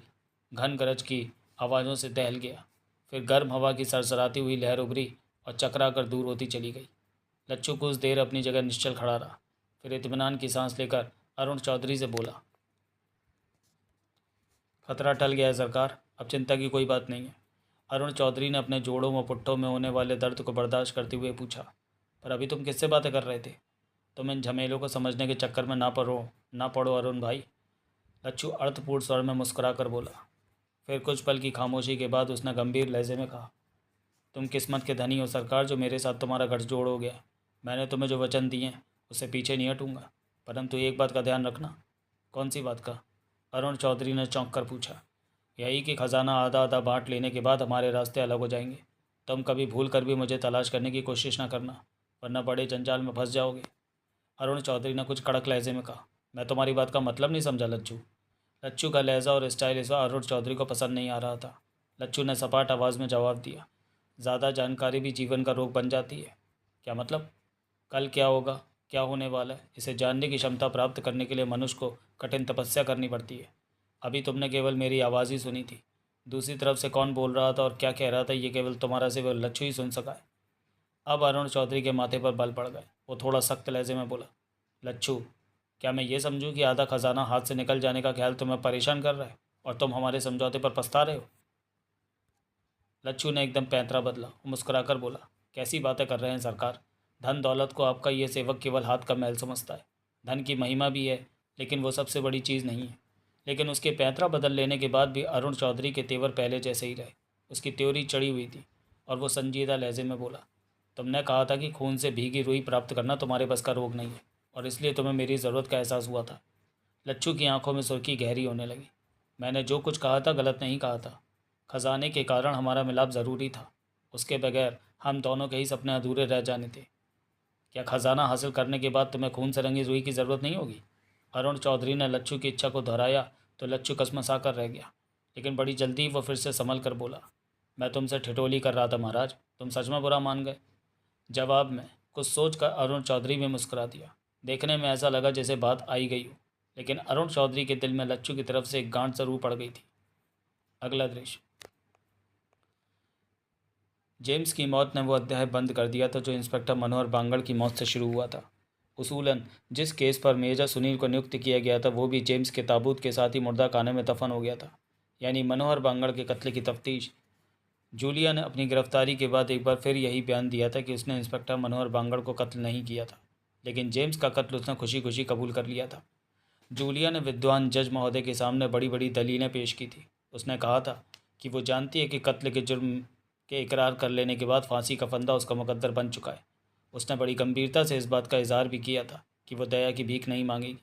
घन गरज की आवाज़ों से दहल गया। फिर गर्म हवा की सरसराती हुई लहर उभरी और चकरा कर दूर होती चली गई। लच्छू कुछ देर अपनी जगह निश्चल खड़ा रहा, फिर इत्मीनान की सांस लेकर अरुण चौधरी से बोला, खतरा टल गया है सरकार, अब चिंता की कोई बात नहीं है। अरुण चौधरी ने अपने जोड़ों व पुट्ठों में होने वाले दर्द को बर्दाश्त करते हुए पूछा, पर अभी तुम किससे बातें कर रहे थे? तुम इन झमेलों को समझने के चक्कर में ना पड़ो अरुण भाई। लच्छू अर्थपूर्ण स्वर में मुस्कुरा कर बोला। फिर कुछ पल की खामोशी के बाद उसने गंभीर लहजे में कहा, तुम किस्मत के धनी हो सरकार, जो मेरे साथ तुम्हारा गठजोड़ हो गया। मैंने तुम्हें जो वचन दिए हैं उससे पीछे नहीं हटूंगा, परंतु एक बात का ध्यान रखना। कौन सी बात का? अरुण चौधरी ने चौंक कर पूछा। यही कि खजाना आधा आधा बांट लेने के बाद हमारे रास्ते अलग हो जाएंगे। तुम कभी भूल कर भी मुझे तलाश करने की कोशिश ना करना, वरना बड़े जंजाल में फंस जाओगे। अरुण चौधरी ने कुछ कड़क लहजे में कहा। मैं तुम्हारी बात का मतलब नहीं समझा लच्छू। लच्छू का लहजा और स्टाइल इस बार अरुण चौधरी को पसंद नहीं आ रहा था। लच्छू ने सपाट आवाज़ में जवाब दिया, ज़्यादा जानकारी भी जीवन का रोग बन जाती है। क्या मतलब? कल क्या होगा, क्या होने वाला है, इसे जानने की क्षमता प्राप्त करने के लिए मनुष्य को कठिन तपस्या करनी पड़ती है। अभी तुमने केवल मेरी आवाज़ ही सुनी थी। दूसरी तरफ से कौन बोल रहा था और क्या कह रहा था ये केवल तुम्हारा से केवल लच्छू ही सुन सका है। अब अरुण चौधरी के माथे पर बल पड़ गए। वो थोड़ा सख्त लहजे में बोला, लच्छू, क्या मैं ये समझूं कि आधा खजाना हाथ से निकल जाने का ख्याल तुम्हें परेशान कर रहा है और तुम हमारे समझौते पर पछता रहे हो? लच्छू ने एकदम पैंतरा बदला और मुस्कुराकर बोला, कैसी बातें कर रहे हैं सरकार। धन दौलत को आपका ये सेवक केवल हाथ का मैल समझता है। धन की महिमा भी है, लेकिन वो सबसे बड़ी चीज़ नहीं है। लेकिन उसके पैंतरा बदल लेने के बाद भी अरुण चौधरी के तेवर पहले जैसे ही रहे। उसकी त्योरी चढ़ी हुई थी और वो संजीदा लहजे में बोला, तुमने कहा था कि खून से भीगी रुई प्राप्त करना तुम्हारे बस का रोग नहीं है और इसलिए तुम्हें मेरी ज़रूरत का एहसास हुआ था। लच्छू की आंखों में सुर्खी गहरी होने लगी। मैंने जो कुछ कहा था गलत नहीं कहा था। खजाने के कारण हमारा मिलाप ज़रूरी था, उसके बगैर हम दोनों के ही सपने अधूरे रह जाने थे। क्या खजाना हासिल करने के बाद तुम्हें खून से रंगी रुई की ज़रूरत नहीं होगी? अरुण चौधरी ने लच्छू की इच्छा को दोहराया तो लच्छू कसमसा कर रह गया, लेकिन बड़ी जल्दी वो फिर से संभल कर बोला, मैं तुमसे ठिठोली कर रहा था महाराज, तुम सच में बुरा मान गए। जवाब में कुछ सोच कर अरुण चौधरी भी मुस्कुरा दिया। देखने में ऐसा लगा जैसे बात आई गई हो, लेकिन अरुण चौधरी के दिल में लच्छू की तरफ से एक गांठ जरूर पड़ गई थी। अगला दृश्य। जेम्स की मौत ने वो अध्याय बंद कर दिया था जो इंस्पेक्टर मनोहर बांगड़ की मौत से शुरू हुआ था। उसूलन जिस केस पर मेजर सुनील को नियुक्त किया गया था वो भी जेम्स के ताबूत के साथ ही मुर्दा खाने में दफन हो गया था, यानी मनोहर बांगड़ के कत्ल की तफ्तीश। जूलिया ने अपनी गिरफ्तारी के बाद एक बार फिर यही बयान दिया था कि उसने इंस्पेक्टर मनोहर बांगड़ को कत्ल नहीं किया था, लेकिन जेम्स का कत्ल उसने खुशी खुशी कबूल कर लिया था। जूलिया ने विद्वान जज महोदय के सामने बड़ी बड़ी दलीलें पेश की थी। उसने कहा था कि वो जानती है कि कत्ल के जुर्म के इकरार कर लेने के बाद फांसी का फंदा उसका मुकद्दर बन चुका है। उसने बड़ी गंभीरता से इस बात का इजहार भी किया था कि वो दया की भीख नहीं मांगेगी।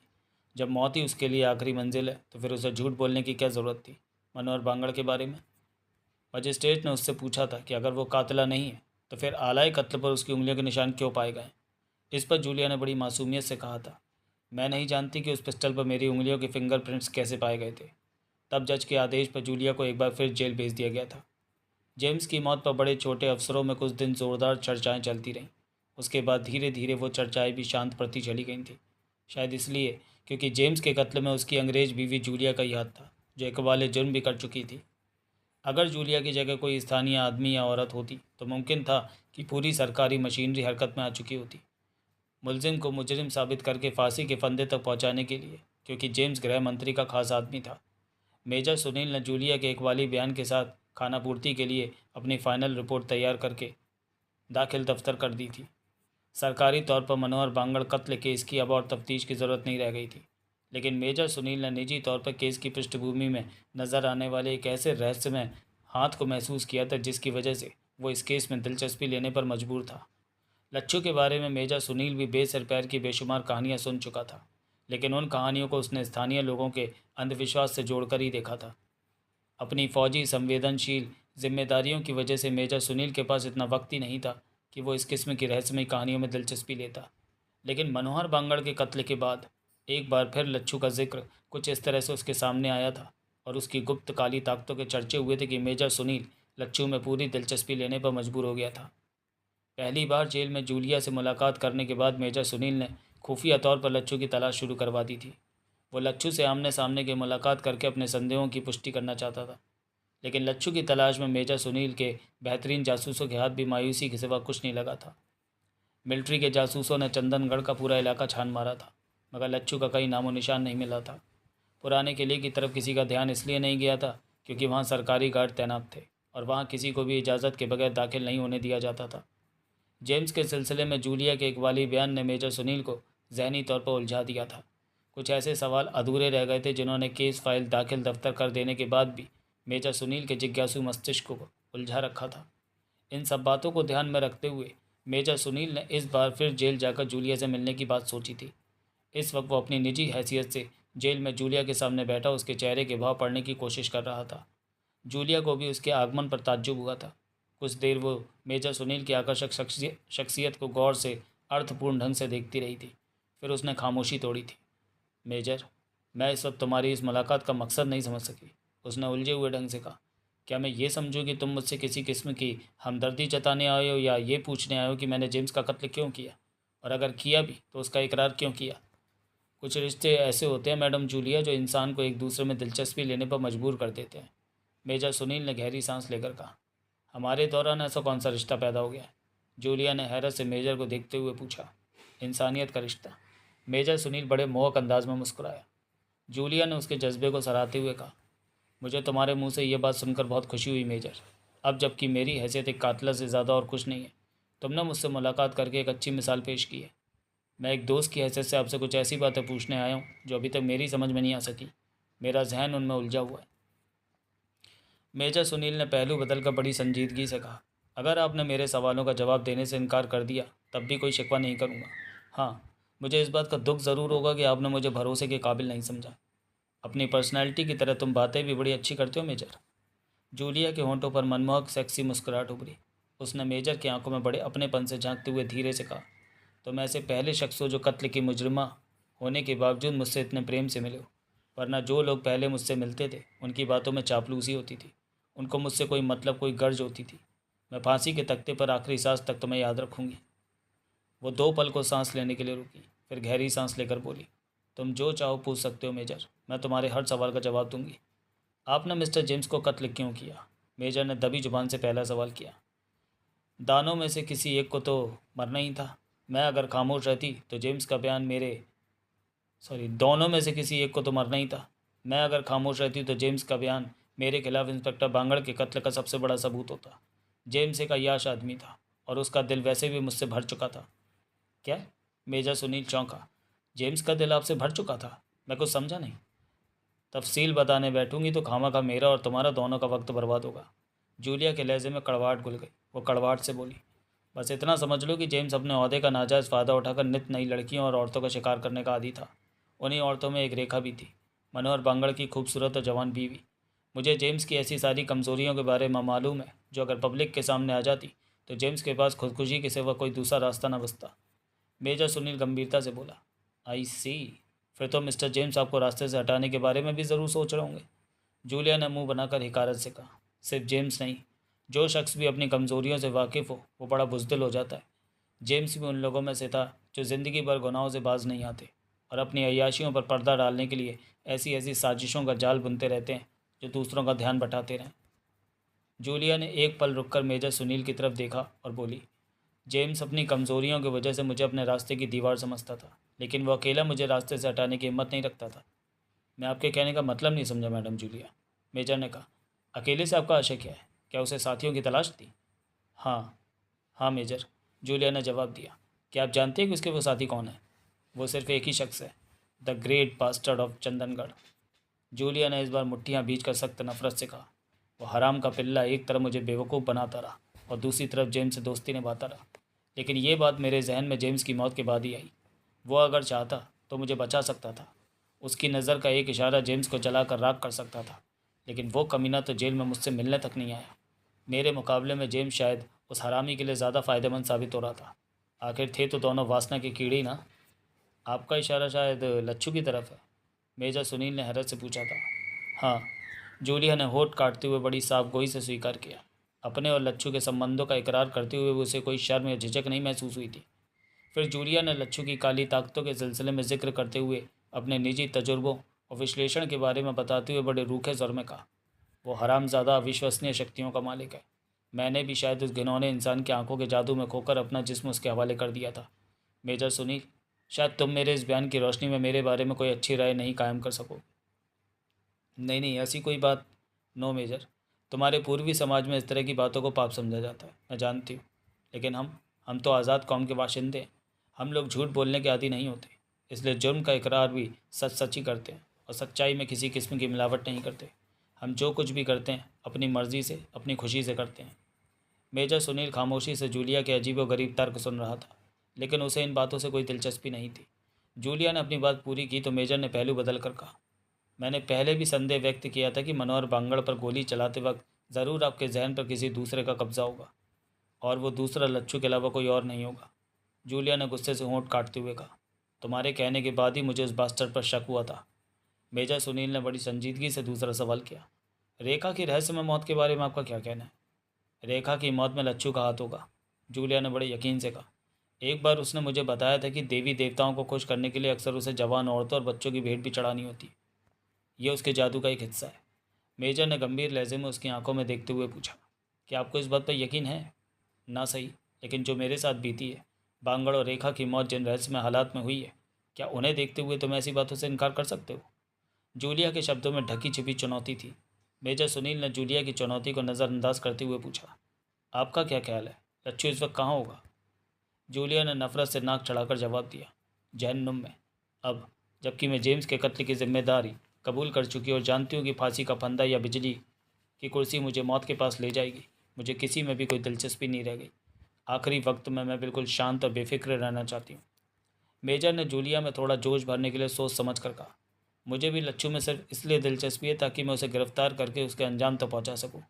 जब मौत ही उसके लिए आखिरी मंजिल है तो फिर उसे झूठ बोलने की क्या ज़रूरत थी मनोहर बांगड़ के बारे में। मजिस्ट्रेट ने उससे पूछा था कि अगर वो कातिला नहीं है तो फिर आलाए कत्ल पर उसकी उंगलियों के निशान क्यों पाए गए। इस पर जूलिया ने बड़ी मासूमियत से कहा था, मैं नहीं जानती कि उस पिस्टल पर मेरी उंगलियों के फिंगरप्रिंट्स कैसे पाए गए थे। तब जज के आदेश पर जूलिया को एक बार फिर जेल भेज दिया गया था। जेम्स की मौत पर बड़े छोटे अफसरों में कुछ दिन ज़ोरदार चर्चाएं चलती रहीं। उसके बाद धीरे धीरे वो चर्चाएं भी शांत पड़ती चली गई थी, शायद इसलिए क्योंकि जेम्स के कत्ल में उसकी अंग्रेज बीवी जूलिया का ही हाथ था, जो इकबाल जुर्म भी कर चुकी थी। अगर जूलिया की जगह कोई स्थानीय आदमी या औरत होती तो मुमकिन था कि पूरी सरकारी मशीनरी हरकत में आ चुकी होती, मुलजिम को मुजरिम साबित करके फांसी के फंदे तक पहुंचाने के लिए, क्योंकि जेम्स गृह मंत्री का खास आदमी था। मेजर सुनील ने जूलिया के इकबाली बयान के साथ खानापूर्ति के लिए अपनी फाइनल रिपोर्ट तैयार करके दाखिल दफ्तर कर दी थी। सरकारी तौर पर मनोहर बांगड़ कत्ल केस की अब और तफ्तीश की ज़रूरत नहीं रह गई थी, लेकिन मेजर सुनील ने निजी तौर पर केस की पृष्ठभूमि में नज़र आने वाले एक ऐसे रहस्यमय हाथ को महसूस किया था जिसकी वजह से वो इस केस में दिलचस्पी लेने पर मजबूर था। लच्छू के बारे में मेजर सुनील भी बेसर पैर की बेशुमार कहानियां सुन चुका था, लेकिन उन कहानियों को उसने स्थानीय लोगों के अंधविश्वास से जोड़कर ही देखा था। अपनी फौजी संवेदनशील जिम्मेदारियों की वजह से मेजर सुनील के पास इतना वक्त ही नहीं था कि वो इस किस्म की रहस्यमय कहानियों में दिलचस्पी लेता। लेकिन मनोहर बांगड़ के कत्ल के बाद एक बार फिर लच्छू का जिक्र कुछ इस तरह से उसके सामने आया था और उसकी गुप्त काली ताकतों के चर्चे हुए थे कि मेजर सुनील लच्छू में पूरी दिलचस्पी लेने पर मजबूर हो गया था। पहली बार जेल में जूलिया से मुलाकात करने के बाद मेजर सुनील ने खुफिया तौर पर लच्छू की तलाश शुरू करवा दी थी। वो लच्छू से आमने सामने की मुलाकात करके अपने संदेहों की पुष्टि करना चाहता था, लेकिन लच्छू की तलाश में मेजर सुनील के बेहतरीन जासूसों के हाथ भी मायूसी के सिवा कुछ नहीं लगा था। मिलिट्री के जासूसों ने चंदनगढ़ का पूरा इलाका छान मारा था, मगर लच्छू का कहीं नामो निशान नहीं मिला था। पुराने किले की तरफ किसी का ध्यान इसलिए नहीं गया था क्योंकि वहाँ सरकारी गार्ड तैनात थे और वहाँ किसी को भी इजाज़त के बगैर दाखिल नहीं होने दिया जाता था। जेम्स के सिलसिले में जूलिया के इकबाली बयान ने मेजर सुनील को जहनी तौर पर उलझा दिया था। कुछ ऐसे सवाल अधूरे रह गए थे जिन्होंने केस फाइल दाखिल दफ्तर कर देने के बाद भी मेजर सुनील के जिज्ञासु मस्तिष्क को उलझा रखा था। इन सब बातों को ध्यान में रखते हुए मेजर सुनील ने इस बार फिर जेल जाकर जूलिया से मिलने की बात सोची थी। इस वक्त वो अपनी निजी हैसियत से जेल में जूलिया के सामने बैठा उसके चेहरे के भाव पढ़ने की कोशिश कर रहा था। जूलिया को भी उसके आगमन पर ताज्जुब हुआ था। कुछ देर वो मेजर सुनील की आकर्षक शख्सियत को गौर से अर्थपूर्ण ढंग से देखती रही थी, फिर उसने खामोशी तोड़ी थी। मेजर, मैं इस वक्त तुम्हारी इस मुलाकात का मकसद नहीं समझ सकी, उसने उलझे हुए ढंग से कहा। क्या मैं ये समझूं कि तुम मुझसे किसी किस्म की हमदर्दी जताने आए हो या ये पूछने आए हो कि मैंने जेम्स का कत्ल क्यों किया, और अगर किया भी तो उसका इकरार क्यों किया। कुछ रिश्ते ऐसे होते हैं मैडम जूलिया जो इंसान को एक दूसरे में दिलचस्पी लेने पर मजबूर कर देते हैं। मेजर सुनील ने गहरी सांस लेकर कहा। हमारे दौरान ऐसा कौन सा रिश्ता पैदा हो गया है? जूलिया ने हैरत से मेजर को देखते हुए पूछा। इंसानियत का रिश्ता। मेजर सुनील बड़े मोहक अंदाज में मुस्कुराया। जूलिया ने उसके जज्बे को सराहते हुए कहा, मुझे तुम्हारे मुंह से ये बात सुनकर बहुत खुशी हुई मेजर। अब जबकि मेरी हैसियत एक कातला से ज़्यादा और कुछ नहीं है, तुमने मुझसे मुलाकात करके एक अच्छी मिसाल पेश की है। मैं एक दोस्त की हैसियत से आपसे कुछ ऐसी बातें पूछने आया हूँ जो अभी तक मेरी समझ में नहीं आ सकी। मेरा जहन उनमें उलझा हुआ है। मेजर सुनील ने पहलू बदलकर बड़ी संजीदगी से कहा, अगर आपने मेरे सवालों का जवाब देने से इनकार कर दिया तब भी कोई शिकवा नहीं करूँगा। हाँ, मुझे इस बात का दुख ज़रूर होगा कि आपने मुझे भरोसे के काबिल नहीं समझा। अपनी पर्सनैलिटी की तरह तुम बातें भी बड़ी अच्छी करते हो मेजर। जूलिया के होंठों पर मनमोहक सेक्सी मुस्कुराहट उभरी। उसने मेजर की आंखों में बड़े अपनेपन से झांकते हुए धीरे से कहा, तुम ऐसे पहले शख्स हो जो कत्ल की मुजरिमा होने के बावजूद मुझसे इतने प्रेम से मिले हो, वरना जो लोग पहले मुझसे मिलते थे उनकी बातों में चापलूसी होती थी, उनको मुझसे कोई मतलब कोई गर्ज होती थी। मैं फांसी के तख्ते पर आखिरी सांस तक तुम्हें याद रखूँगी। वो 2 पल को सांस लेने के लिए रुकी, फिर गहरी सांस लेकर बोली, तुम जो चाहो पूछ सकते हो मेजर, मैं तुम्हारे हर सवाल का जवाब दूंगी। आपने मिस्टर जेम्स को कत्ल क्यों किया? मेजर ने दबी जुबान से पहला सवाल किया। दानों में से किसी एक को तो मरना ही था। मैं अगर खामोश रहती तो जेम्स का बयान मेरे सॉरी दोनों में से किसी एक को तो मरना ही था। मैं अगर खामोश रहती तो जेम्स का बयान मेरे खिलाफ इंस्पेक्टर बांगड़ के कत्ल का सबसे बड़ा सबूत होता। जेम्स एक अय्याश आदमी था और उसका दिल वैसे भी मुझसे भर चुका था। क्या? मेजर सुनील चौंका। जेम्स का दिल आपसे भर चुका था? मैं कुछ समझा नहीं। तफसील बताने बैठूंगी तो खामा मेरा और तुम्हारा दोनों का वक्त बर्बाद होगा। जूलिया के लहजे में कड़वाहट घुल गई। वो कड़वाहट से बोली, बस इतना समझ लो कि जेम्स अपने ओहदे का नाजायज़ फ़ायदा उठाकर नित नई लड़कियों और औरतों का शिकार करने का आदी था। उन्हीं औरतों में एक रेखा भी थी, मनोहर बांगड़ की खूबसूरत और जवान बीवी। मुझे जेम्स की ऐसी सारी कमज़ोरियों के बारे में मालूम है जो अगर पब्लिक के सामने आ जाती तो जेम्स के पास खुदकुशी के सिवा कोई दूसरा रास्ता न बचता। मेजर सुनील गंभीरता से बोला, आई सी, फिर तो मिस्टर जेम्स आपको रास्ते से हटाने के बारे में भी ज़रूर सोच रहे होंगे। जूलिया ने मुंह बनाकर हिकारत से कहा, सिर्फ जेम्स नहीं, जो शख्स भी अपनी कमज़ोरियों से वाकिफ़ हो वो बड़ा बुज़दिल हो जाता है। जेम्स भी उन लोगों में से था जो ज़िंदगी भर गुनाहों से बाज नहीं आते और अपनी अय्याशियों पर पर्दा डालने के लिए ऐसी ऐसी साजिशों का जाल बुनते रहते हैं जो दूसरों का ध्यान बटाते रहें। जूलिया ने एक पल रुककर मेजर सुनील की तरफ देखा और बोली, जेम्स अपनी कमज़ोरियों की वजह से मुझे अपने रास्ते की दीवार समझता था, लेकिन वो अकेला मुझे रास्ते से हटाने की हिम्मत नहीं रखता था। मैं आपके कहने का मतलब नहीं समझा मैडम जूलिया। मेजर ने कहा, अकेले से आपका आशय क्या है? क्या उसे साथियों की तलाश थी? हाँ, हाँ मेजर, जूलिया ने जवाब दिया। क्या आप जानते हैं कि उसके वो साथी कौन है? वो सिर्फ एक ही शख्स है, the great bastard of Chandangarh. Julia ने इस बार मुट्ठियाँ भींच कर सख्त नफरत से कहा। वो हराम का पिल्ला एक तरफ मुझे बेवकूफ़ बनाता रहा और दूसरी तरफ जेम्स से दोस्ती निभाता रहा, लेकिन ये बात मेरे जहन में जेम्स की मौत के बाद ही आई। वो अगर चाहता तो मुझे बचा सकता था। उसकी नज़र का एक इशारा जेम्स को जलाकर राख कर सकता था, लेकिन वो कमीना तो जेल में मुझसे मिलने तक नहीं आया। मेरे मुकाबले में जेम्स शायद उस हरामी के लिए ज़्यादा फ़ायदेमंद साबित हो रहा था। आखिर थे तो दोनों वासना के कीड़े ही ना। आपका इशारा शायद लच्छू की तरफ है? मेजर सुनील ने हैरत से पूछा था। हाँ, जूलिया ने होठ काटते हुए बड़ी साफ गोई से स्वीकार किया। अपने और लच्छू के संबंधों का इकरार करते हुए उसे कोई शर्म या झिझक नहीं महसूस हुई थी। फिर जूलिया ने लच्छू की काली ताकतों के सिलसिले में जिक्र करते हुए अपने निजी तजुर्बों और विश्लेषण के बारे में बताते हुए बड़े रूखे स्वर में कहा, वो हरामज़ादा अविश्वसनीय शक्तियों का मालिक है। मैंने भी शायद उस घिनौने इंसान की आंखों के जादू में खोकर अपना जिस्म उसके हवाले कर दिया था। मेजर सुनील, शायद तुम मेरे इस बयान की रोशनी में मेरे बारे में कोई अच्छी राय नहीं कायम कर सको। नहीं नहीं, ऐसी कोई बात। नो मेजर, तुम्हारे पूर्वी समाज में इस तरह की बातों को पाप समझा जाता है, मैं जानती हूँ, लेकिन हम तो आज़ाद कौम के बाशिंदे हैं। हम लोग झूठ बोलने के आदी नहीं होते, इसलिए जुर्म का इकरार भी सच सच ही करते हैं और सच्चाई में किसी किस्म की मिलावट नहीं करते। हम जो कुछ भी करते हैं अपनी मर्ज़ी से, अपनी खुशी से करते हैं। मेजर सुनील खामोशी से जूलिया के अजीबोगरीब तर्क सुन रहा था, लेकिन उसे इन बातों से कोई दिलचस्पी नहीं थी। जूलिया ने अपनी बात पूरी की तो मेजर ने पहलू बदल कर कहा, मैंने पहले भी संदेह व्यक्त किया था कि मनोहर बांगड़ पर गोली चलाते वक्त ज़रूर आपके जहन पर किसी दूसरे का कब्जा होगा, और वो दूसरा लच्छू के अलावा कोई और नहीं होगा। जूलिया ने गुस्से से होंठ काटते हुए कहा, तुम्हारे कहने के बाद ही मुझे उस बास्टर्ड पर शक हुआ था। मेजर सुनील ने बड़ी संजीदगी से दूसरा सवाल किया, रेखा की रहस्यमय मौत के बारे में आपका क्या कहना है? रेखा की मौत में लच्छू का हाथ होगा, जूलिया ने बड़े यकीन से कहा। एक बार उसने मुझे बताया था कि देवी देवताओं को खुश करने के लिए अक्सर उसे जवान औरतों और बच्चों की भेंट भी चढ़ानी होती है। यह उसके जादू का एक हिस्सा है। मेजर ने गंभीर लहजे में उसकी आंखों में देखते हुए पूछा, क्या आपको इस बात पर यकीन है? ना सही, लेकिन जो मेरे साथ बीती है, बांगड़ और रेखा की मौत जिन रहस्यमय हालात में हुई है, क्या उन्हें देखते हुए तुम ऐसी बातों से इनकार कर सकते हो? जूलिया के शब्दों में ढकी छिपी चुनौती थी। मेजर सुनील ने जूलिया की चुनौती को नज़रअंदाज करते हुए पूछा, आपका क्या ख्याल है, लच्छू इस वक्त कहाँ होगा? जूलिया ने नफरत से नाक चढ़ाकर जवाब दिया, जहन्नुम में। अब जबकि मैं जेम्स के कत्ल की जिम्मेदारी कबूल कर चुकी और जानती हूँ कि फांसी का फंदा या बिजली की कुर्सी मुझे मौत के पास ले जाएगी, मुझे किसी में भी कोई दिलचस्पी नहीं रह गई। आखिरी वक्त में मैं बिल्कुल शांत और बेफिक्र रहना चाहती हूँ। मेजर ने जूलिया में थोड़ा जोश भरने के लिए सोच समझ कर कहा, मुझे भी लच्छू में सिर्फ इसलिए दिलचस्पी है ताकि मैं उसे गिरफ्तार करके उसके अंजाम तक पहुँचा सकूँ।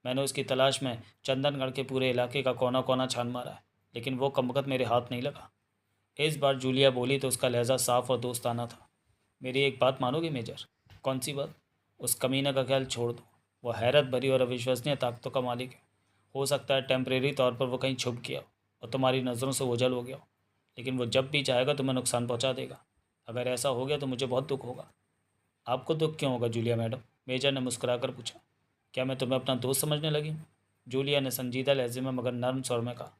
मैंने उसकी तलाश में चंदनगढ़ के पूरे इलाके का कोना कोना छान मारा है, लेकिन वो कमबख्त मेरे हाथ नहीं लगा। इस बार जूलिया बोली तो उसका लहजा साफ और दोस्ताना था। मेरी एक बात मानोगे मेजर? कौन सी बात? उस कमीना का ख्याल छोड़ दो। वो हैरत भरी और अविश्वसनीय ताकतों का मालिक है। हो सकता है टेम्परेरी तौर पर वो कहीं छुप गया हो और तुम्हारी नज़रों से ओझल हो गया हो, लेकिन वो जब भी चाहेगा तुम्हें नुकसान पहुंचा देगा। अगर ऐसा हो गया तो मुझे बहुत दुख होगा। आपको दुख क्यों होगा जूलिया मैडम? मेजर ने मुस्कुराकर पूछा। क्या मैं तुम्हें अपना दोस्त समझने लगी हूँ? जूलिया ने संजीदा लहजे में मगर नर्म स्वर में कहा।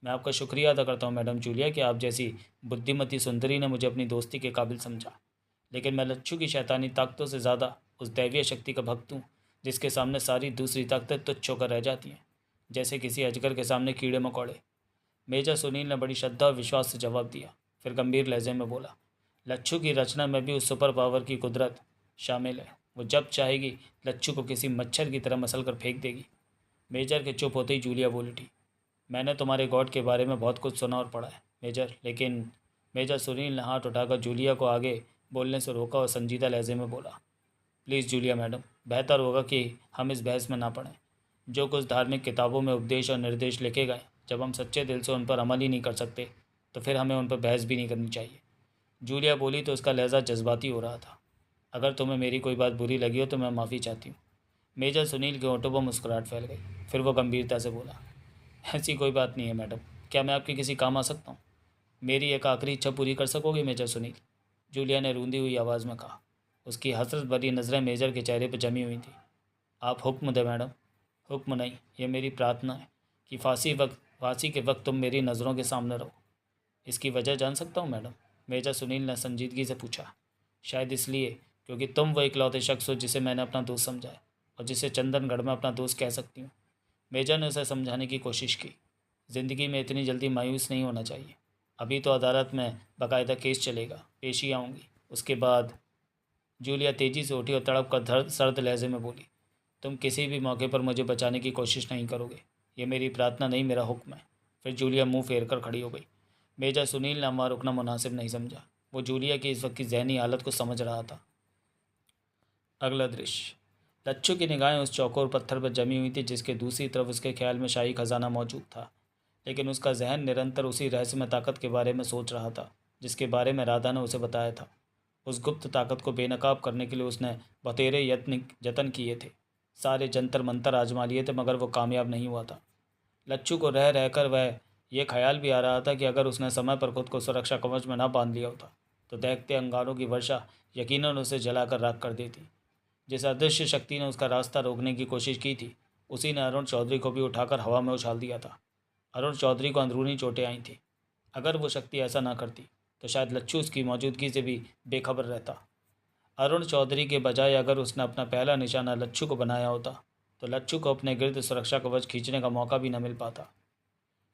मैं आपका शुक्रिया अदा करता हूँ मैडम जूलिया कि आप जैसी बुद्धिमती सुंदरी ने मुझे अपनी दोस्ती के काबिल समझा, लेकिन मैं लच्छू की शैतानी ताकतों से ज़्यादा उस दैवीय शक्ति का भक्त हूँ जिसके सामने सारी दूसरी ताकतें तुच्छ होकर रह जाती हैं, जैसे किसी अजगर के सामने कीड़े मकोड़े। मेजर सुनील ने बड़ी श्रद्धा और विश्वास से जवाब दिया, फिर गंभीर लहजे में बोला, लच्छू की रचना में भी उस सुपर पावर की कुदरत शामिल है। वो जब चाहेगी लच्छू को किसी मच्छर की तरह मसल कर फेंक देगी। मेजर के चुप होते ही जूलिया बोल उठी, मैंने तुम्हारे गॉड के बारे में बहुत कुछ सुना और पढ़ा है मेजर, लेकिन मेजर सुनील ने हाथ उठाकर जूलिया को आगे बोलने से रोका और संजीदा लहजे में बोला, प्लीज़ जूलिया मैडम, बेहतर होगा कि हम इस बहस में ना पड़ें। जो कुछ धार्मिक किताबों में उपदेश और निर्देश लिखे गए, जब हम सच्चे दिल से उन पर अमल ही नहीं कर सकते तो फिर हमें उन पर बहस भी नहीं करनी चाहिए। जूलिया बोली तो उसका लहजा जज्बाती हो रहा था। अगर तुम्हें मेरी कोई बात बुरी लगी हो तो मैं माफ़ी चाहती हूँ। मेजर सुनील के होठों पर मुस्कुराहट फैल गई। फिर वो गंभीरता से बोला, ऐसी कोई बात नहीं है मैडम, क्या मैं आपके किसी काम आ सकता हूँ? मेरी एक आखिरी इच्छा पूरी कर सकोगे मेजर सुनील? जूलिया ने रूंधी हुई आवाज़ में कहा। उसकी हसरत भरी नज़रें मेजर के चेहरे पर जमी हुई थी। आप हुक्म दें मैडम। हुक्म नहीं, ये मेरी प्रार्थना है कि फांसी के वक्त तुम मेरी नज़रों के सामने रहो। इसकी वजह जान सकता हूँ मैडम? मेजर सुनील ने संजीदगी से पूछा। शायद इसलिए क्योंकि तुम वो इकलौते शख्स हो जिसे मैंने अपना दोस्त समझा है और जिसे चंदनगढ़ में अपना दोस्त कह सकती हूँ। मेजर ने उसे समझाने की कोशिश की। ज़िंदगी में इतनी जल्दी मायूस नहीं होना चाहिए। अभी तो अदालत में बाकायदा केस चलेगा, पेशी आऊँगी, उसके बाद। जूलिया तेज़ी से उठी और तड़प कर सर्द लहजे में बोली, तुम किसी भी मौके पर मुझे बचाने की कोशिश नहीं करोगे। ये मेरी प्रार्थना नहीं, मेरा हुक्म है। फिर जूलिया मुंह फेर कर खड़ी हो गई। मेजर सुनील ने वहाँ रुकना मुनासिब नहीं समझा। वो जूलिया की इस वक्त की जहनी हालत को समझ रहा था। अगला दृश्य। लच्छू की निगाहें उस चौकोर पत्थर पर जमी हुई थी जिसके दूसरी तरफ उसके ख्याल में शाही खजाना मौजूद था, लेकिन उसका जहन निरंतर उसी रहस्यमय ताकत के बारे में सोच रहा था जिसके बारे में राधा ने उसे बताया था। उस गुप्त ताकत को बेनकाब करने के लिए उसने बतेरे जतन किए थे, सारे जंतर मंतर आजमा लिए थे, मगर वो कामयाब नहीं हुआ था। लच्छू को रह रहकर वह ये ख्याल भी आ रहा था कि अगर उसने समय पर खुद को सुरक्षा कवच में न बांध लिया होता तो दहकते अंगारों की वर्षा यकीनन उसे जलाकर राख कर देती। जिस अदृश्य शक्ति ने उसका रास्ता रोकने की कोशिश की थी, उसी ने अरुण चौधरी को भी उठाकर हवा में उछाल दिया था। अरुण चौधरी को अंदरूनी चोटें आई थी। अगर वो शक्ति ऐसा ना करती तो शायद लच्छू उसकी मौजूदगी से भी बेखबर रहता। अरुण चौधरी के बजाय अगर उसने अपना पहला निशाना लच्छू को बनाया होता तो लच्छू को अपने गिर्द सुरक्षा कवच खींचने का मौका भी न मिल पाता।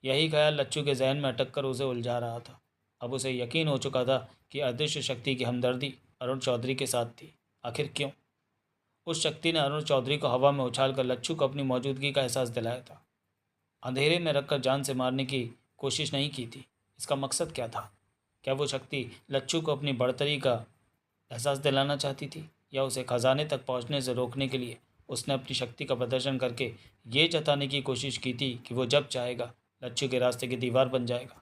यही ख्याल लच्छू के जहन में अटक कर उसे उलझा रहा था। अब उसे यकीन हो चुका था कि अदृश्य शक्ति की हमदर्दी अरुण चौधरी के साथ थी। आखिर क्यों? उस शक्ति ने अरुण चौधरी को हवा में उछालकर लच्छू को अपनी मौजूदगी का एहसास दिलाया था। अंधेरे में रखकर जान से मारने की कोशिश नहीं की थी। इसका मकसद क्या था? क्या वो शक्ति लच्छू को अपनी बढ़तरी का एहसास दिलाना चाहती थी, या उसे खजाने तक पहुंचने से रोकने के लिए उसने अपनी शक्ति का प्रदर्शन करके ये जताने की कोशिश की थी कि वो जब चाहेगा लच्छू के रास्ते की दीवार बन जाएगा?